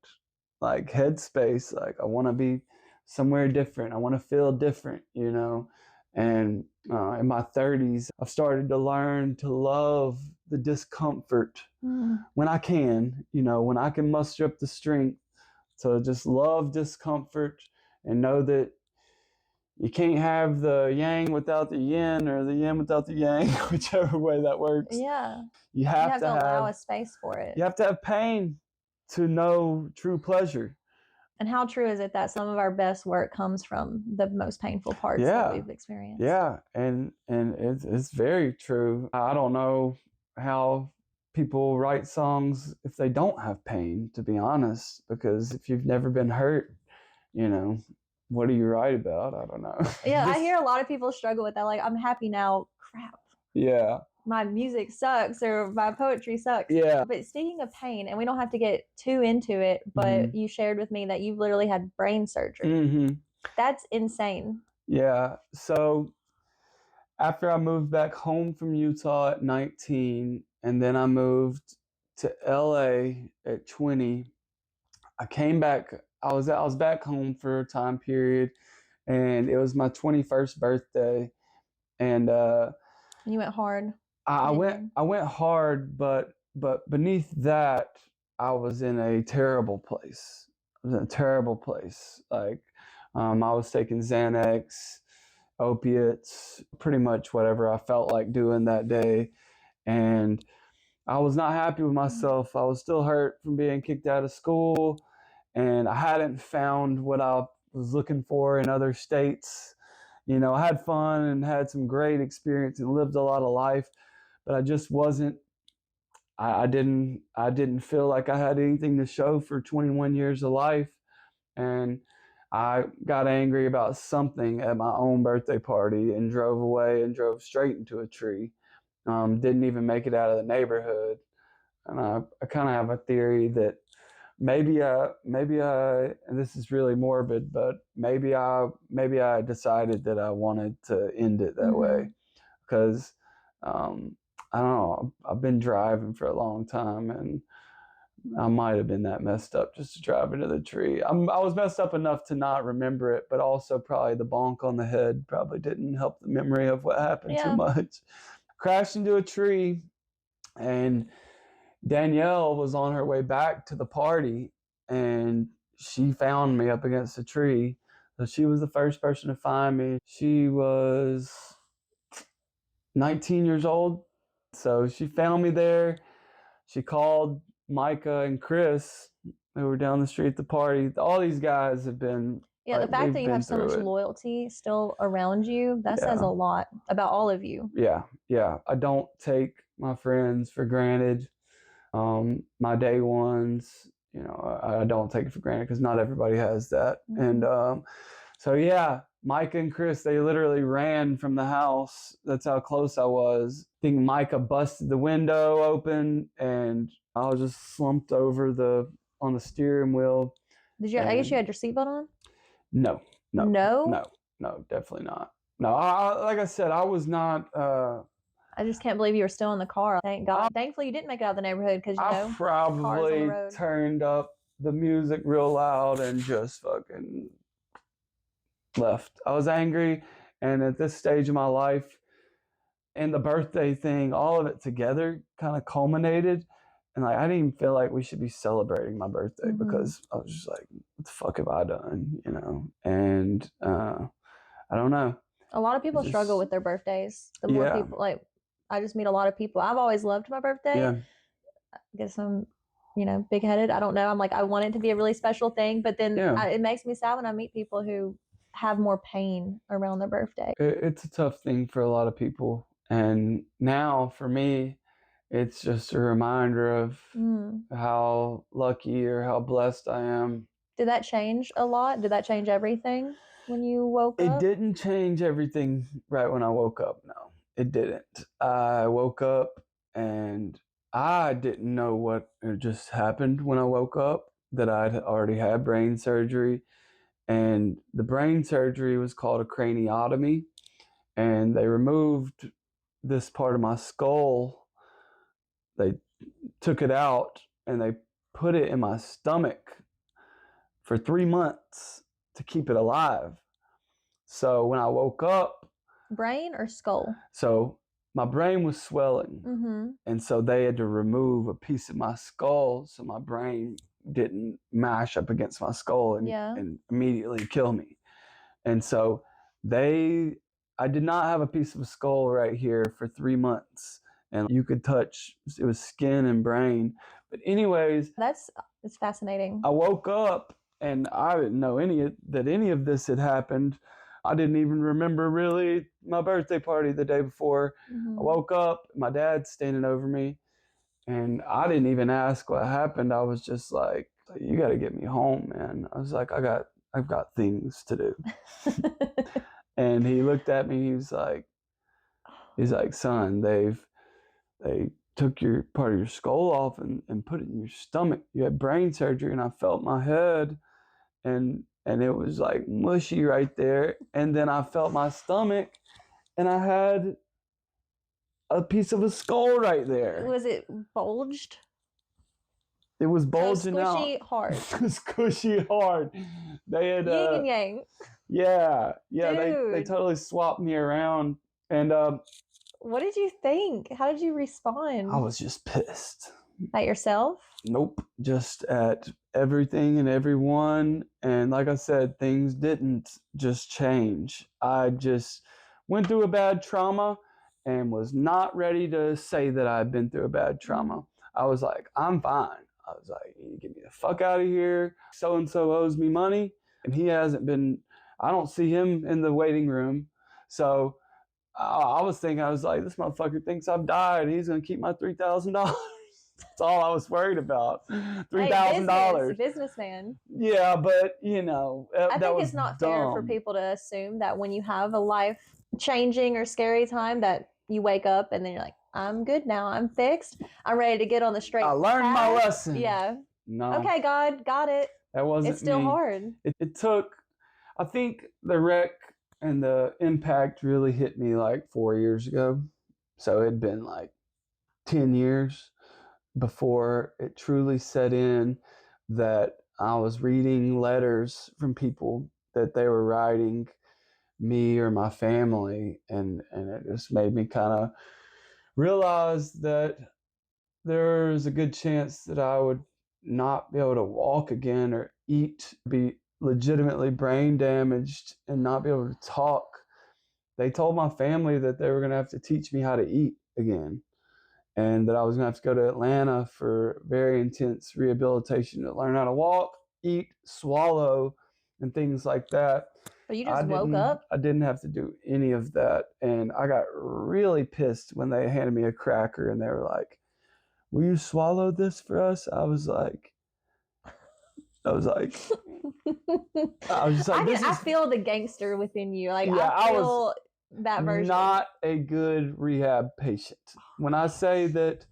like headspace. Like I want to be somewhere different. I want to feel different. And in my 30s, I've started to learn to love the discomfort when I can, when I can muster up the strength to just love discomfort and know that you can't have the yang without the yin or the yin without the yang, whichever way that works. Yeah. You have to allow a space for it. you have to have pain to know true pleasure. And how true is it that some of our best work comes from the most painful parts that we've experienced? Yeah, and it's very true. I don't know how people write songs if they don't have pain, to be honest, because if you've never been hurt, what do you write about? I don't know. Yeah, I hear a lot of people struggle with that. Like, I'm happy now. Crap. Yeah. My music sucks or my poetry sucks. Yeah. But speaking of pain, and we don't have to get too into it, but you shared with me that you've literally had brain surgery. That's insane. Yeah. So after I moved back home from Utah at 19, and then I moved to LA at 20, I came back. I was back home for a time period, and it was my 21st birthday, and You went hard. I went hard, but beneath that, I was in a terrible place. I was in a terrible place. Like, I was taking Xanax, opiates, pretty much whatever I felt like doing that day, and I was not happy with myself. I was still hurt from being kicked out of school, and I hadn't found what I was looking for in other states. I had fun and had some great experience and lived a lot of life, but I just wasn't. I didn't feel like I had anything to show for 21 years of life, and I got angry about something at my own birthday party and drove away and drove straight into a tree. Didn't even make it out of the neighborhood. And I kind of have a theory that maybe and this is really morbid, but maybe I decided that I wanted to end it that way, because I don't know, I've been driving for a long time, and I might have been that messed up just to drive into the tree. I was messed up enough to not remember it, but also probably the bonk on the head probably didn't help the memory of what happened too much. Crashed into a tree, and Danielle was on her way back to the party, and she found me up against a tree. So she was the first person to find me. She was 19 years old. So she found me there. She called Micah and Chris, who were down the street at the party. All these guys have been, Yeah, the like, fact they've that you been have so through much it. loyalty still around you, that says Yeah. a lot about all of you. Yeah. I don't take my friends for granted. My day ones, I don't take it for granted because not everybody has that. Mhm. And so, yeah, Micah and Chris, they literally ran from the house. That's how close I was. I think Micah busted the window open, and I was just slumped over on the steering wheel. I guess you And had your seatbelt on? no, No? definitely not. No, like I said, I was not. I just can't believe you were still in the car. Thank God. Thankfully, you didn't make it out of the neighborhood because, I cars on the probably road. turned up the music real loud and just fucking left. I was angry, and at this stage of my life, and the birthday thing, all of it together kind of culminated. And like, I didn't even feel like we should be celebrating my birthday because I was just like, what the fuck have I done? And I don't know. A lot of people struggle with their birthdays. The more people, like, I just meet a lot of people. I've always loved my birthday. Yeah. I guess I'm, big headed. I don't know. I'm like, I want it to be a really special thing, but then it makes me sad when I meet people who have more pain around their birthday. It's a tough thing for a lot of people. And now for me, it's just a reminder of how lucky or how blessed I am. Did that change a lot? Did that change everything when you woke up? It didn't change everything right when I woke up, no. It didn't. I woke up and I didn't know what just happened when I woke up, that I'd already had brain surgery. And the brain surgery was called a craniotomy. And they removed this part of my skull. They took it out and they put it in my stomach for 3 months to keep it alive. So when I woke up, brain or skull? So my brain was swelling. And so they had to remove a piece of my skull so my brain didn't mash up against my skull and immediately kill me. And so I did not have a piece of a skull right here for 3 months. And you could touch, it was skin and brain. But anyways, it's fascinating. I woke up and I didn't know that any of this had happened. I didn't even remember really my birthday party the day before. I woke up, my dad's standing over me, and I didn't even ask what happened. I was just like, you got to get me home, man. I was like, I've got things to do. And he looked at me, he's like, son, they took your part of your skull off and put it in your stomach. You had brain surgery. And I felt my head and it was like mushy right there. And then I felt my stomach and I had a piece of a skull right there. Was it bulged? It was bulging out. Squishy hard. Squishy hard. They had yin and yang. Yeah. They totally swapped me around. And what did you think? How did you respond? I was just pissed. At yourself? Nope. Just at everything and everyone. And like I said, things didn't just change. I just went through a bad trauma and was not ready to say that I'd been through a bad trauma. I was like, I'm fine. I was like, you get me the fuck out of here. So-and-so owes me money. And he hasn't been, I don't see him in the waiting room. So I was thinking, I was like, this motherfucker thinks I've died. He's going to keep my $3,000. That's all I was worried about. $3,000. Hey, businessman. Yeah, but I think it's not fair for people to assume that when you have a life-changing or scary time that you wake up and then you're like, I'm good now. I'm fixed. I'm ready to get on the straight path. I learned my lesson. Yeah. No. Okay, God, got it. That wasn't It's still me. hard. It took, I think the wreck and the impact really hit me like 4 years ago. So it'd been like 10 years before it truly set in that I was reading letters from people that they were writing me or my family, and it just made me kind of realize that there's a good chance that I would not be able to walk again or eat, be legitimately brain damaged and not be able to talk. they told my family that they were going to have to teach me how to eat again, and that I was going to have to go to Atlanta for very intense rehabilitation to learn how to walk, eat, swallow, and things like that. But you just woke up? I didn't have to do any of that. And I got really pissed when they handed me a cracker and they were like, will you swallow this for us? I was like, I was just like, I feel the gangster within you. Like, yeah, I feel that version. Not a good rehab patient. When I say that,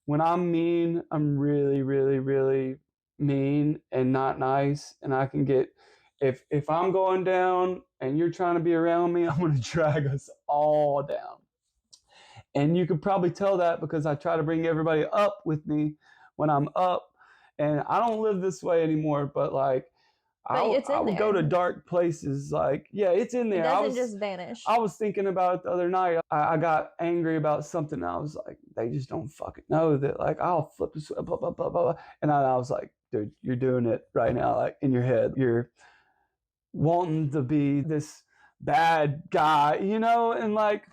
when I'm mean, I'm really, really, really mean and not nice. And I can get, if I'm going down and you're trying to be around me, I'm going to drag us all down. And you could probably tell that because I try to bring everybody up with me when I'm up. And I don't live this way anymore, but like, I would go to dark places. Like, yeah, it's in there. It doesn't just vanish. I was thinking about it the other night. I got angry about something. I was like, they just don't fucking know that. Like, I'll flip this, blah, blah, blah, blah. And I was like, dude, you're doing it right now. Like, in your head, you're wanting to be this bad guy, you know? And like,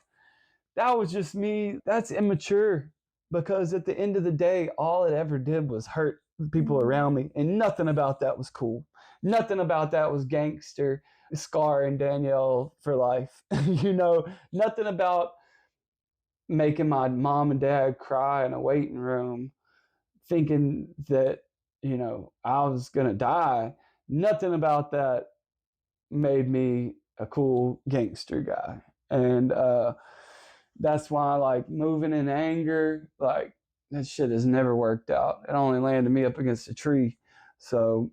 that was just me. That's immature, because at the end of the day, all it ever did was hurt the people around me. And nothing about that was cool. Nothing about that was gangster, Scar and Danielle for life. You know, nothing about making my mom and dad cry in a waiting room, thinking that, you know, I was going to die. Nothing about that made me a cool gangster guy. And that's why, like, moving in anger, like, that shit has never worked out. It only landed me up against a tree. So,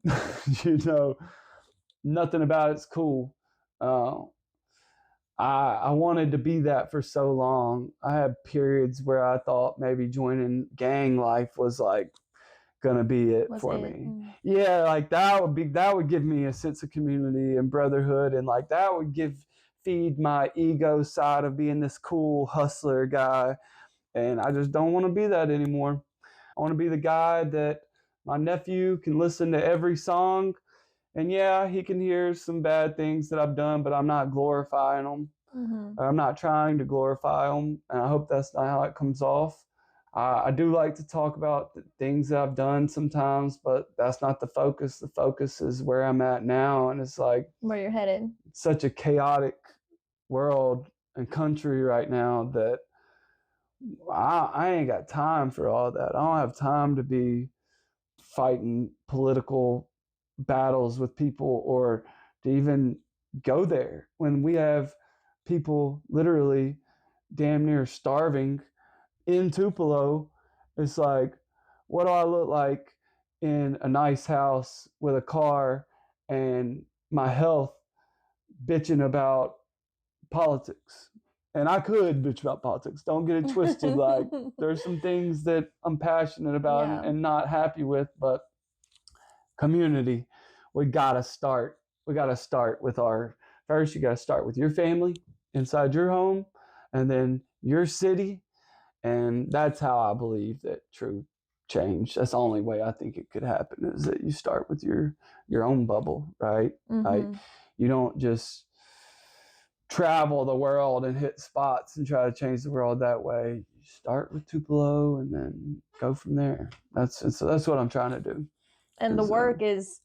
you know, nothing about it's cool. I wanted to be that for so long. I had periods where I thought maybe joining gang life was like gonna be it for me. Yeah, like that would give me a sense of community and brotherhood, and like that would feed my ego side of being this cool hustler guy. And I just don't want to be that anymore. I want to be the guy that my nephew can listen to every song, and yeah, he can hear some bad things that I've done, but I'm not glorifying them. I'm not trying to glorify them, and I hope that's not how it comes off. I do like to talk about the things that I've done sometimes, but that's not the focus. The focus is where I'm at now, and it's like where you're headed. Such a chaotic world and country right now that I ain't got time for all that. I don't have time to be fighting political battles with people, or to even go there when we have people literally damn near starving in Tupelo. It's like, what do I look like in a nice house with a car and my health bitching about politics? And I could bitch about politics. Don't get it twisted. Like, there's some things that I'm passionate about and not happy with, but community, we gotta start. We gotta start with first you gotta start with your family inside your home, and then your city. And that's how I believe that true change, that's the only way I think it could happen, is that you start with your own bubble, right? Like, you don't just travel the world and hit spots and try to change the world that way. You start with Tupelo and then go from there. That's what I'm trying to do. And the work is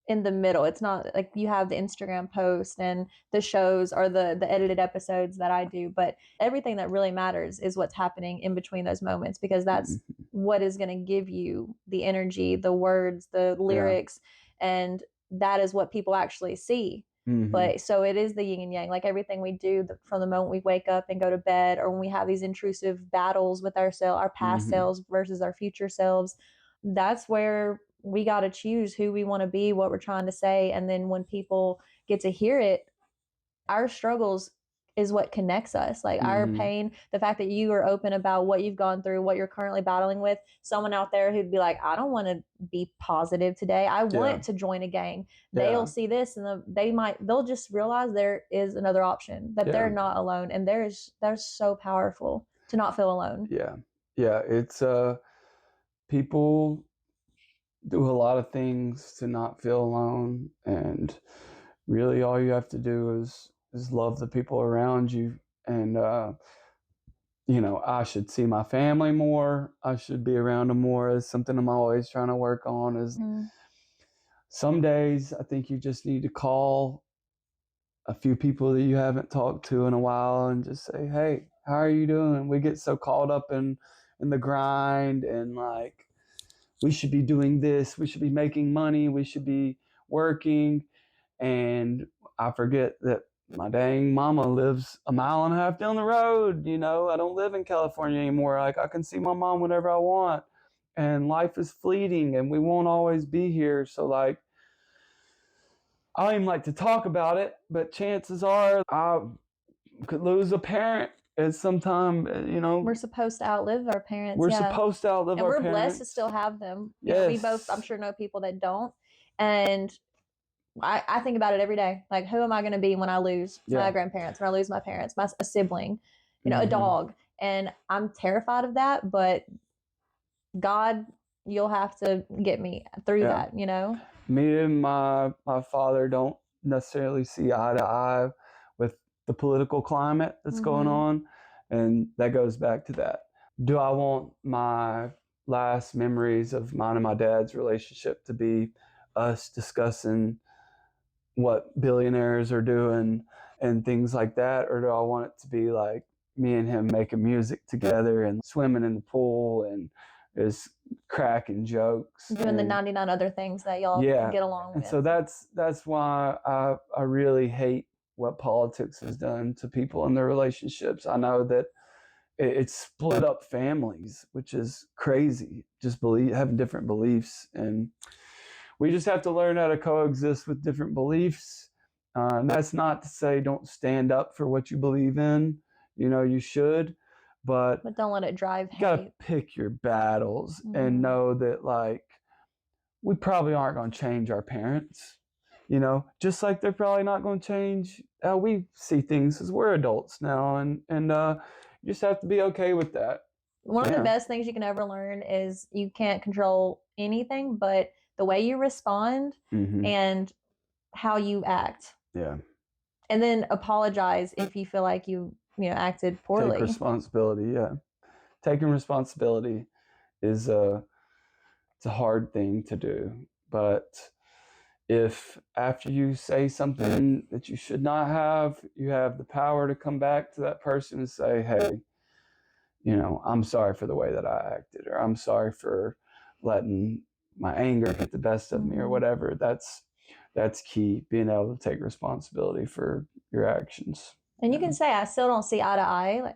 in the middle. It's not like you have the Instagram post and the shows or the edited episodes that I do, but everything that really matters is what's happening in between those moments, because that's what is going to give you the energy, the words, the lyrics, and that is what people actually see. But so it is the yin and yang. Like, everything we do from the moment we wake up and go to bed, or when we have these intrusive battles with ourselves, our past selves versus our future selves, that's where we got to choose who we want to be, what we're trying to say. And then when people get to hear it, our struggles is what connects us. Like, our pain, the fact that you are open about what you've gone through, what you're currently battling with. Someone out there who'd be like, I don't want to be positive today. I want to join a gang. They'll see this and they'll just realize there is another option, that they're not alone. And they're so powerful to not feel alone. Yeah. It's people do a lot of things to not feel alone, and really all you have to do is is love the people around you. And, I should see my family more. I should be around them more. Is something I'm always trying to work on. Is some days I think you just need to call a few people that you haven't talked to in a while and just say, hey, how are you doing? We get so caught up in the grind and like, we should be doing this. We should be making money. We should be working. And I forget that my dang mama lives a mile and a half down the road. I don't live in California anymore. Like, I can see my mom whenever I want. And life is fleeting and we won't always be here. So like, I don't even like to talk about it, but chances are I could lose a parent at some time. We're supposed to outlive our parents. We're supposed to outlive and our we're parents. blessed to still have them. Yes. We both, I'm sure, know people that don't. And I think about it every day. Like, who am I going to be when I lose my grandparents, when I lose my parents, a sibling, a dog? And I'm terrified of that, but God, you'll have to get me through that, Me and my father don't necessarily see eye to eye with the political climate that's going on. And that goes back to that. Do I want my last memories of mine and my dad's relationship to be us discussing what billionaires are doing and things like that? Or do I want it to be like me and him making music together and swimming in the pool and just cracking jokes, doing the 99 other things that y'all get along with? And so that's why I really hate what politics has done to people in their relationships. I know that it's split up families, which is crazy. Just having different beliefs, and we just have to learn how to coexist with different beliefs. And that's not to say don't stand up for what you believe in. You should, but don't let it drive hate. You gotta pick your battles and know that, like, we probably aren't going to change our parents, just like they're probably not going to change how we see things, because we're adults now, and you just have to be okay with that. One of the best things you can ever learn is you can't control anything but the way you respond and how you act. Yeah. And then apologize if you feel like you acted poorly. Take responsibility. Yeah. Taking responsibility is it's a hard thing to do, but if after you say something that you should not have, you have the power to come back to that person and say, hey, I'm sorry for the way that I acted, or I'm sorry for letting my anger get the best of me, or whatever. That's key, being able to take responsibility for your actions. And you can say, I still don't see eye to eye.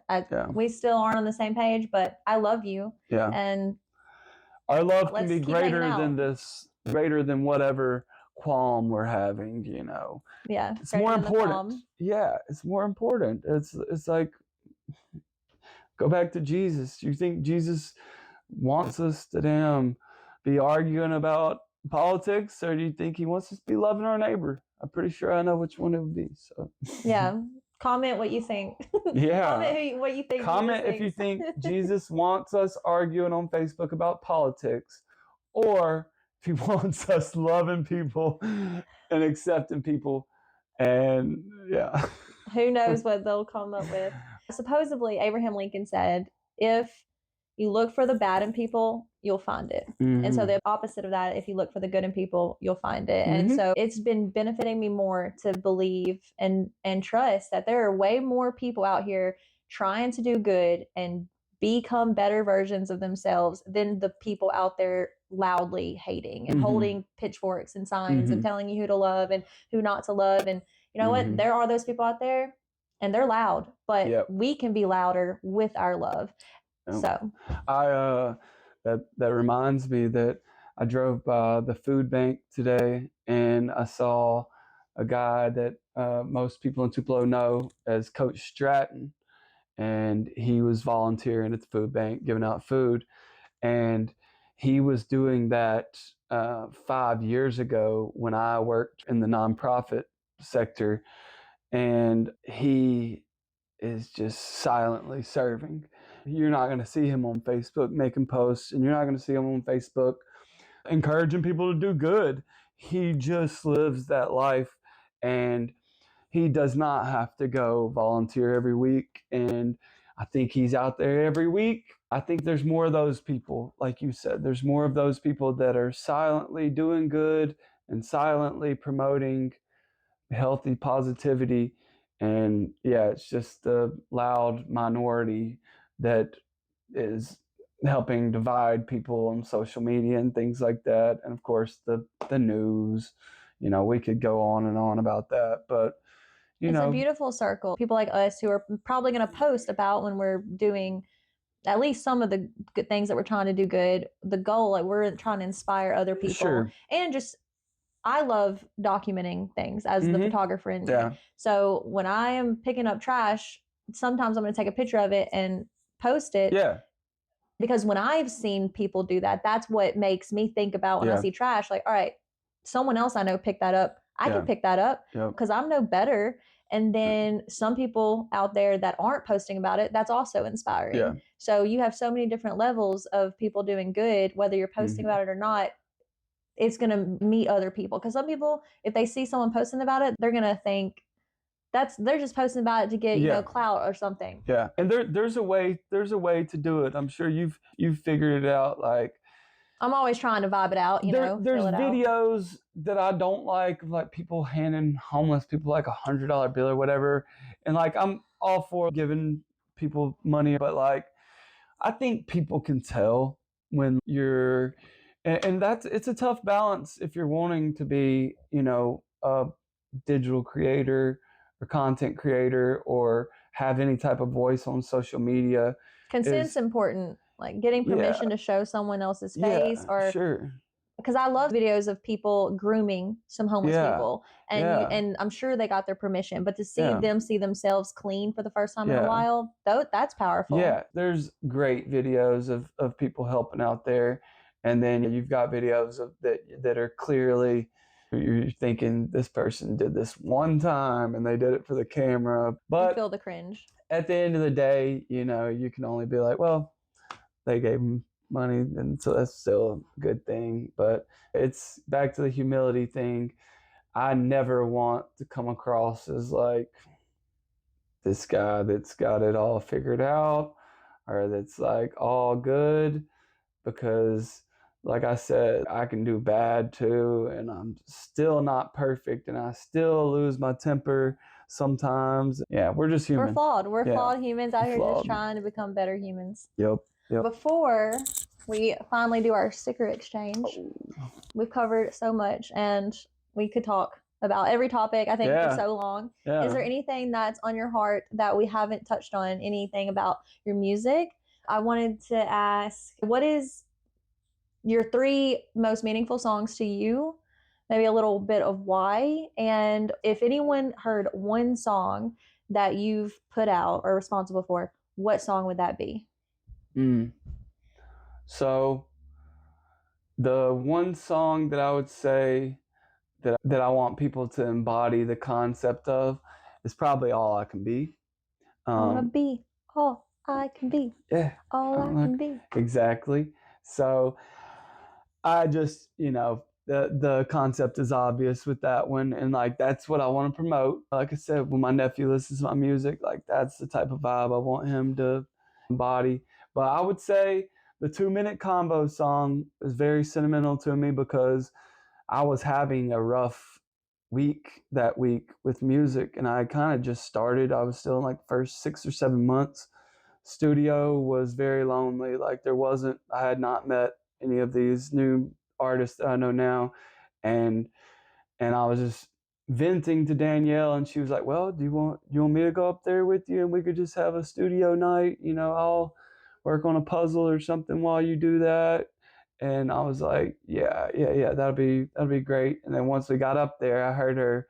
We still aren't on the same page, but I love you. Yeah. And our love can be greater than whatever qualm we're having, Yeah. It's more important. Yeah, it's more important. It's like, go back to Jesus. Do you think Jesus wants us to be arguing about politics, or do you think he wants us to be loving our neighbor? I'm pretty sure I know which one it would be. So yeah. Comment what you think. Yeah. Comment what you think. Comment if you think Jesus wants us arguing on Facebook about politics, or if he wants us loving people and accepting people. And yeah. Who knows what they'll come up with. Supposedly, Abraham Lincoln said, if you look for the bad in people, you'll find it. And so the opposite of that, if you look for the good in people, you'll find it. And so it's been benefiting me more to believe and trust that there are way more people out here trying to do good and become better versions of themselves than the people out there loudly hating and holding pitchforks and signs and telling you who to love and who not to love. And you know what? There are those people out there, and they're loud, but we can be louder with our love. So that reminds me that I drove by the food bank today, and I saw a guy that most people in Tupelo know as Coach Stratton, and he was volunteering at the food bank giving out food, and he was doing that 5 years ago when I worked in the nonprofit sector, and he is just silently serving. You're not going to see him on Facebook making posts, and you're not going to see him on Facebook encouraging people to do good. He just lives that life, and he does not have to go volunteer every week. And I think he's out there every week. I think there's more of those people, like you said, there's more of those people that are silently doing good and silently promoting healthy positivity. And yeah, it's just the loud minority that is helping divide people on social media and things like that. And of course, the news, we could go on and on about that, but it's a beautiful circle. People like us who are probably going to post about when we're doing at least some of the good things that we're trying to do good. The goal, like we're trying to inspire other people. Sure. And just, I love documenting things as the photographer in me. Yeah. So when I am picking up trash, sometimes I'm going to take a picture of it and post it. Yeah. Because when I've seen people do that, that's what makes me think about when I see trash, like, all right, someone else I know picked that up. I can pick that up because I'm no better. And then some people out there that aren't posting about it, that's also inspiring. Yeah. So you have so many different levels of people doing good, whether you're posting about it or not. It's going to meet other people. Because some people, if they see someone posting about it, they're going to think they're just posting about it to get, clout or something. Yeah. And there's a way to do it. I'm sure you've figured it out. Like, I'm always trying to vibe it out, There's fill it videos out. that I don't like people handing homeless people like $100 bill or whatever. And like, I'm all for giving people money, but like, I think people can tell when you're, and it's a tough balance if you're wanting to be, a digital creator or content creator or have any type of voice on social media. Consent's important. Like getting permission to show someone else's face, or sure. Because I love videos of people grooming some homeless people, and and I'm sure they got their permission, but to see them see themselves clean for the first time in a while, that's powerful. Yeah, there's great videos of people helping out there, and then you've got videos of that are clearly you're thinking this person did this one time and they did it for the camera, but you feel the cringe. At the end of the day, you can only be like, well, they gave them money, and so that's still a good thing. But it's back to the humility thing. I never want to come across as like this guy that's got it all figured out or that's like all good, because like I said, I can do bad too, and I'm still not perfect, and I still lose my temper sometimes. Yeah, we're just human. We're flawed. We're flawed humans out here just trying to become better humans. Yep. Before we finally do our sticker exchange, we've covered so much, and we could talk about every topic, I think, for so long. Is there anything that's on your heart that we haven't touched on? Anything about your music? I wanted to ask, what is your 3 most meaningful songs to you? Maybe a little bit of why. And if anyone heard one song that you've put out or responsible for, what song would that be? So the one song that I would say that I want people to embody the concept of is probably All I Can Be. I want to be all I can be. Yeah. All I can be. Exactly. So I just, the concept is obvious with that one. And like, that's what I want to promote. Like I said, when my nephew listens to my music, like that's the type of vibe I want him to embody. But I would say the 2-minute combo song is very sentimental to me because I was having a rough week that week with music, and I kind of just started. I was still in like first 6 or 7 months. Studio was very lonely. Like I had not met any of these new artists that I know now. And I was just venting to Danielle, and she was like, well, do you want me to go up there with you and we could just have a studio night? I'll work on a puzzle or something while you do that. And I was like, yeah, that'll be great. And then once we got up there, I heard her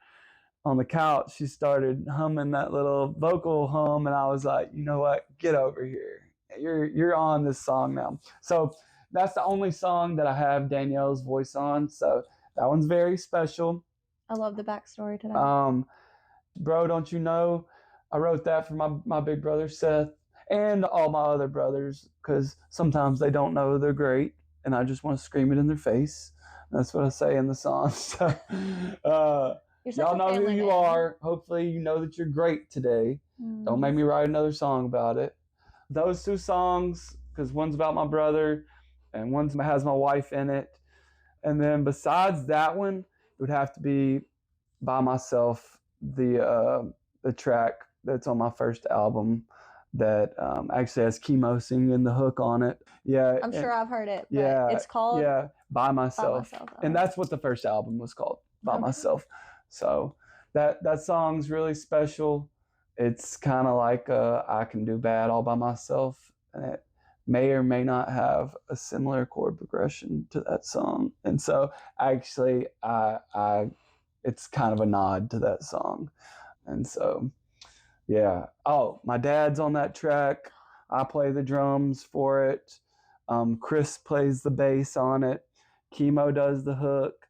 on the couch. She started humming that little vocal hum, and I was like, you know what? Get over here. You're on this song now. So that's the only song that I have Danielle's voice on. So that one's very special. I love the backstory to that. Bro, Don't You Know? I wrote that for my big brother Seth and all my other brothers, because sometimes they don't know they're great, and I just want to scream it in their face. That's what I say in the song. So, You're such Y'all a know who family you man. are. Hopefully you know that you're great today. Don't make me write another song about it. Those two songs, because one's about my brother and one has my wife in it. And then besides that one, it would have to be By Myself, the track that's on my first album that actually has Chemo singing the hook on it. Yeah, I'm sure I've heard it, but yeah, it's called By Myself. Myself. And that's what the first album was called, By Okay. Myself. So that song's really special. It's kind of like I Can Do Bad All By Myself, and it may or may not have a similar chord progression to that song. And so actually I it's kind of a nod to that song. And so yeah. Oh, my dad's on that track. I play the drums for it. Chris plays the bass on it. Chemo does the hook.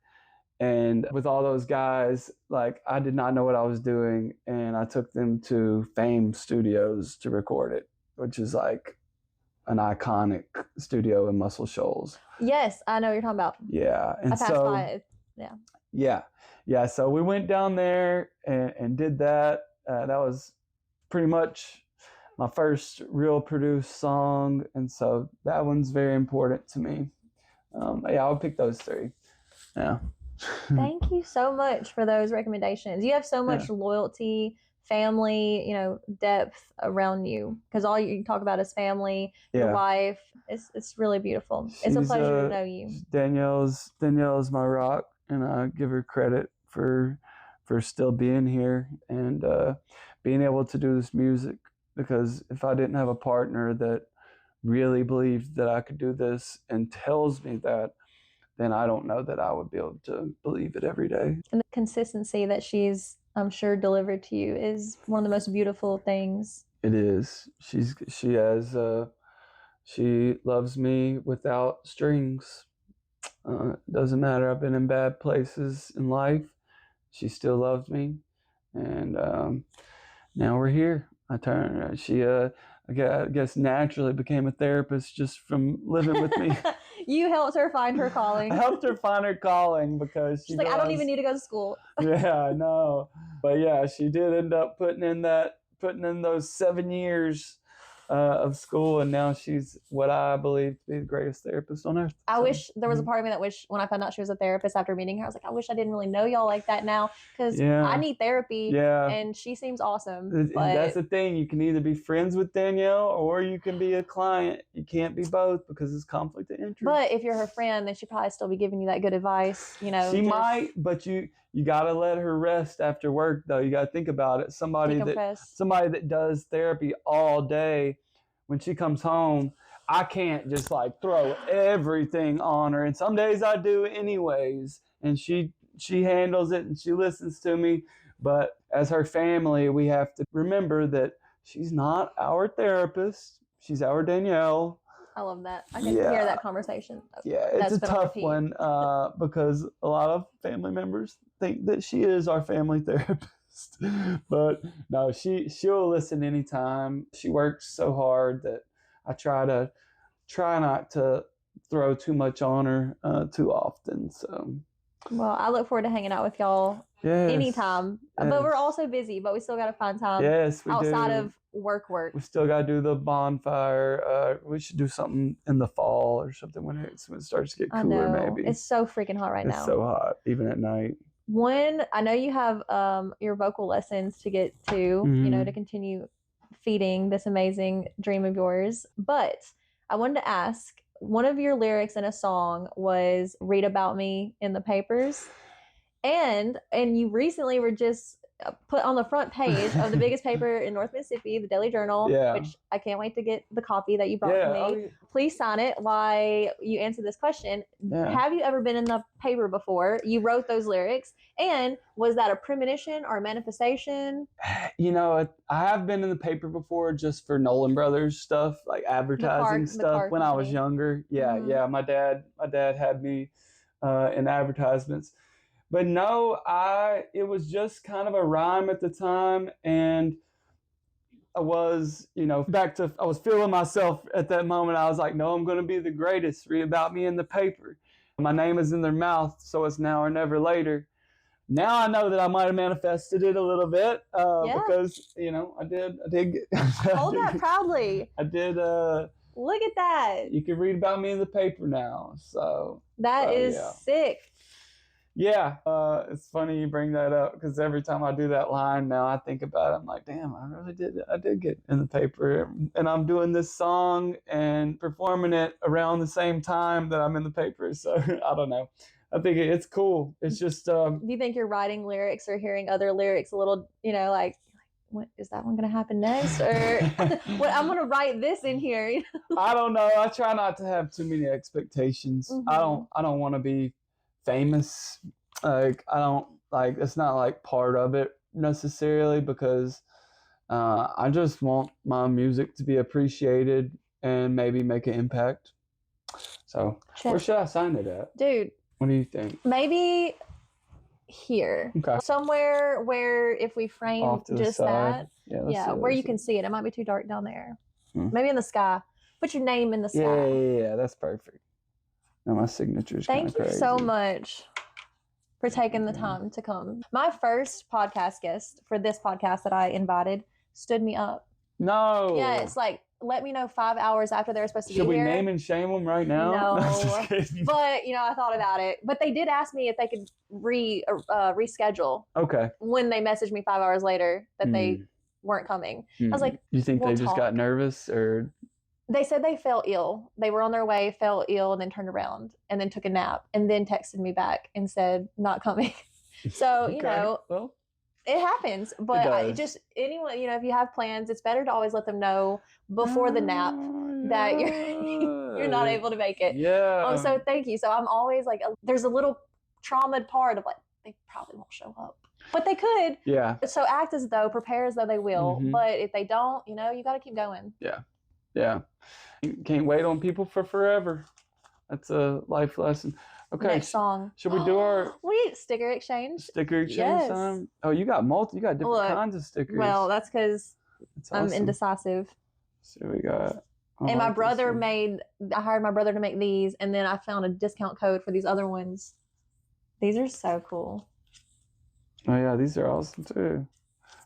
And with all those guys, like, I did not know what I was doing. And I took them to Fame Studios to record it, which is like an iconic studio in Muscle Shoals. Yes, I know what you're talking about. Yeah. And I passed by it. Yeah. Yeah. So we went down there and did that. That was pretty much my first real produced song. And so that one's very important to me. Yeah, I would pick those three. Yeah. Thank you so much for those recommendations. You have so much loyalty, family, depth around you, because all you talk about is family, your wife. It's really beautiful. It's a pleasure to know you. Danielle's my rock, and I give her credit for still being here and being able to do this music, because if I didn't have a partner that really believed that I could do this and tells me that, then I don't know that I would be able to believe it every day. And the consistency that she's, I'm sure, delivered to you is one of the most beautiful things. It is. She loves me without strings. Doesn't matter. I've been in bad places in life. She still loves me. And now we're here. I guess naturally became a therapist just from living with me. You helped her find her calling. I helped her find her calling because she's like, I don't even need to go to school. Yeah, I know. But yeah, she did end up putting in those 7 years of school, and now she's what I believe to be the greatest therapist on earth. I wish there was a part of me that wished, when I found out she was a therapist after meeting her, I was like, I wish I didn't really know y'all like that now, because I need therapy. Yeah. And she seems awesome. But that's the thing. You can either be friends with Danielle or you can be a client. You can't be both because it's conflict of interest. But if you're her friend, then she'd probably still be giving you that good advice. She might, but you got to let her rest after work, though. You got to think about it. Somebody that does therapy all day, when she comes home, I can't just like throw everything on her. And some days I do anyways. And she handles it and she listens to me. But as her family, we have to remember that she's not our therapist. She's our Danielle. I love that. I can hear that conversation. Yeah, it's a tough one because a lot of family members think that she is our family therapist. But no, she'll listen anytime. She works so hard that I try not to throw too much on her too often. So, well, I look forward to hanging out with y'all anytime. Yes. But we're also busy, but we still got to find time. Yes, we outside do. of work. We still got to do the bonfire. We should do something in the fall or something when it starts to get cooler. Maybe it's so freaking hot right now. It's so hot, even at night. I know you have your vocal lessons to get to, to continue feeding this amazing dream of yours. But I wanted to ask, one of your lyrics in a song was "Read about me in the papers," and you recently were just put on the front page of the biggest paper in North Mississippi, the Daily Journal, which I can't wait to get the copy that you brought for me. Please sign it while you answer this question. Have you ever been in the paper before? You wrote those lyrics, and was that a premonition or a manifestation? I have been in the paper before just for Nolan Brothers stuff, like advertising stuff when I was younger. Yeah. My dad had me in advertisements. But no, it was just kind of a rhyme at the time. And I was, I was feeling myself at that moment. I was like, no, I'm going to be the greatest. Read about me in the paper. My name is in their mouth, so it's now or never later. now I know that I might have manifested it a little bit Yeah. because, you know, I did get, Hold that proudly. I did. Look at that. You can read about me in the paper now. So That is yeah. sick. Yeah, it's funny you bring that up because every time I do that line now, I think about it. I'm like, damn, I did get in the paper, and I'm doing this song and performing it around the same time that I'm in the paper. So I don't know. I think it's cool. It's just. Do you think you're writing lyrics or hearing other lyrics a little, you know, like what is that one going to happen next? Or what I'm going to write this in here. I don't know. I try not to have too many expectations. Mm-hmm. I don't want to be famous. Like I don't like. It's not like part of it necessarily because I just want my music to be appreciated and maybe make an impact. So where should I sign it at? Dude. What do you think? Maybe here. Okay. Somewhere where if we frame just that. Yeah, where you can see it. It might be too dark down there. Maybe in the sky. Put your name in the sky. Yeah, that's perfect. Now my signature's kind of crazy. Thank you so much for taking the time to come. My first podcast guest for this podcast that I invited stood me up. No. Yeah, it's like, let me know 5 hours after they're supposed to be here. Should we name and shame them right now? No. But, you know, I thought about it. But they did ask me if they could reschedule. Okay. When they messaged me 5 hours later that they weren't coming. I was like, you think they just got nervous or? They said they felt ill. They were on their way, felt ill, and then turned around and then took a nap and then texted me back and said, not coming. So, you know, well, it happens. But just anyone, you know, if you have plans, it's better to always let them know before the nap that you're not able to make it. Yeah. So thank you. So I'm always like, there's a little traumatized part of like, they probably won't show up. But they could. Yeah. So act as though, prepare as though they will. But if they don't, you know, you got to keep going. Yeah. Yeah. You can't wait on people for forever. That's a life lesson. Okay. Next song. Should we do our sticker exchange? Sticker exchange time? Oh, you got different kinds of stickers. Well, that's because I'm indecisive. So we got. And my brother I hired my brother to make these, and then I found a discount code for these other ones. These are so cool. Oh yeah, these are awesome too.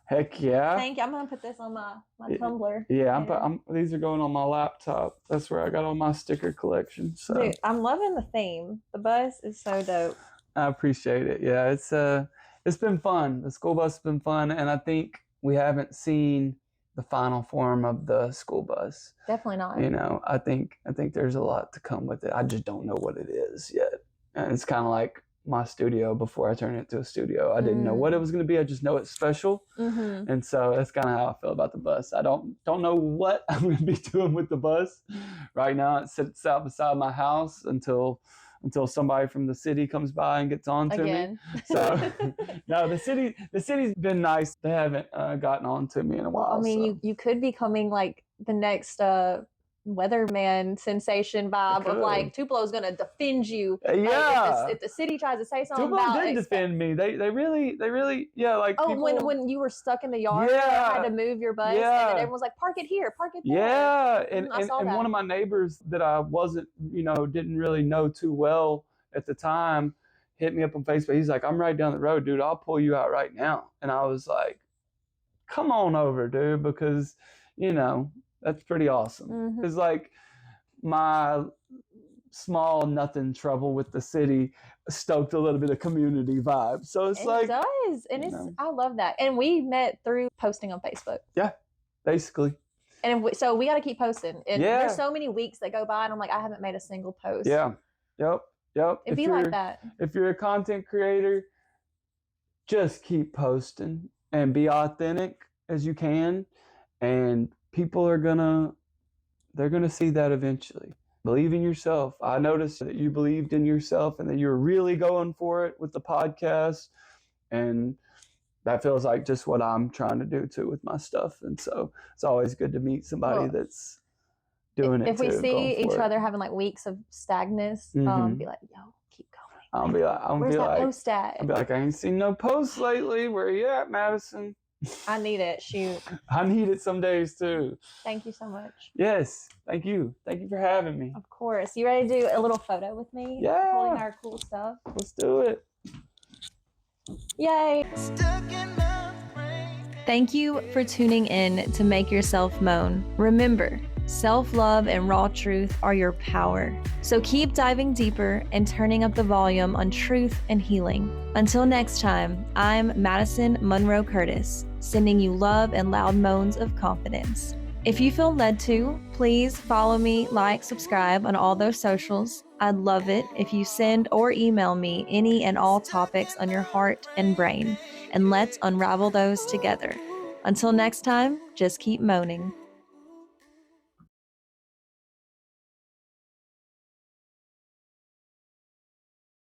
Heck yeah. Thank you. I'm going to put this on my Tumblr. Yeah, these are going on my laptop. That's where I got all my sticker collection. So. Dude, I'm loving the theme. The bus is so dope. I appreciate it. Yeah, it's been fun. The school bus has been fun, and I think we haven't seen the final form of the school bus. Definitely not. You know, I think there's a lot to come with it. I just don't know what it is yet. And it's kind of like my studio before I turn it into a studio. I didn't know what it was going to be. I just know it's special. And so that's kind of how I feel about the bus. I don't know what I'm going to be doing with the bus right now. It sits out beside my house until somebody from the city comes by and gets on to me. So no, the city's been nice. They haven't gotten on to me in a while. Well, I mean, you could be coming like the next weatherman sensation vibe of like Tupelo's gonna defend you. Yeah. Like, if the city tries to say something Tupelo about did defend me. They really like. Oh, people, when you were stuck in the yard, yeah, and had to move your bus, and then everyone was like, "Park it here, park it there." Yeah, and saw that. One of my neighbors that I wasn't, didn't really know too well at the time, hit me up on Facebook. He's like, "I'm right down the road, dude. I'll pull you out right now." And I was like, "Come on over, dude," because that's pretty awesome. It's like my small nothing trouble with the city stoked a little bit of community vibe. So it does. And I love that. And we met through posting on Facebook. Yeah, basically. And so we got to keep posting. And there's so many weeks that go by and I'm like, I haven't made a single post. Yeah. Yep. It'd be like that. If you're a content creator, just keep posting and be authentic as you can. And people they're gonna see that eventually. Believe in yourself. I noticed that you believed in yourself and that you're really going for it with the podcast. And that feels like just what I'm trying to do too with my stuff. And so it's always good to meet somebody that's doing it too. If we see each other having like weeks of stagnance, be like, yo, keep going. I'll be like, where's that post at? I'll be like, I ain't seen no posts lately. Where are you at, Madison? I need it. Shoot. I need it some days too. Thank you so much. Yes. Thank you. Thank you for having me. Of course. You ready to do a little photo with me? Yeah. Holding our cool stuff. Let's do it. Yay! Stuck in my brain. Thank you for tuning in to Make Yourself Moan. Remember, self-love and raw truth are your power. So keep diving deeper and turning up the volume on truth and healing. Until next time, I'm Madison Monroe Curtis, sending you love and loud moans of confidence. If you feel led to, please follow me, like, subscribe on all those socials. I'd love it if you send or email me any and all topics on your heart and brain, and let's unravel those together. Until next time, just keep moaning.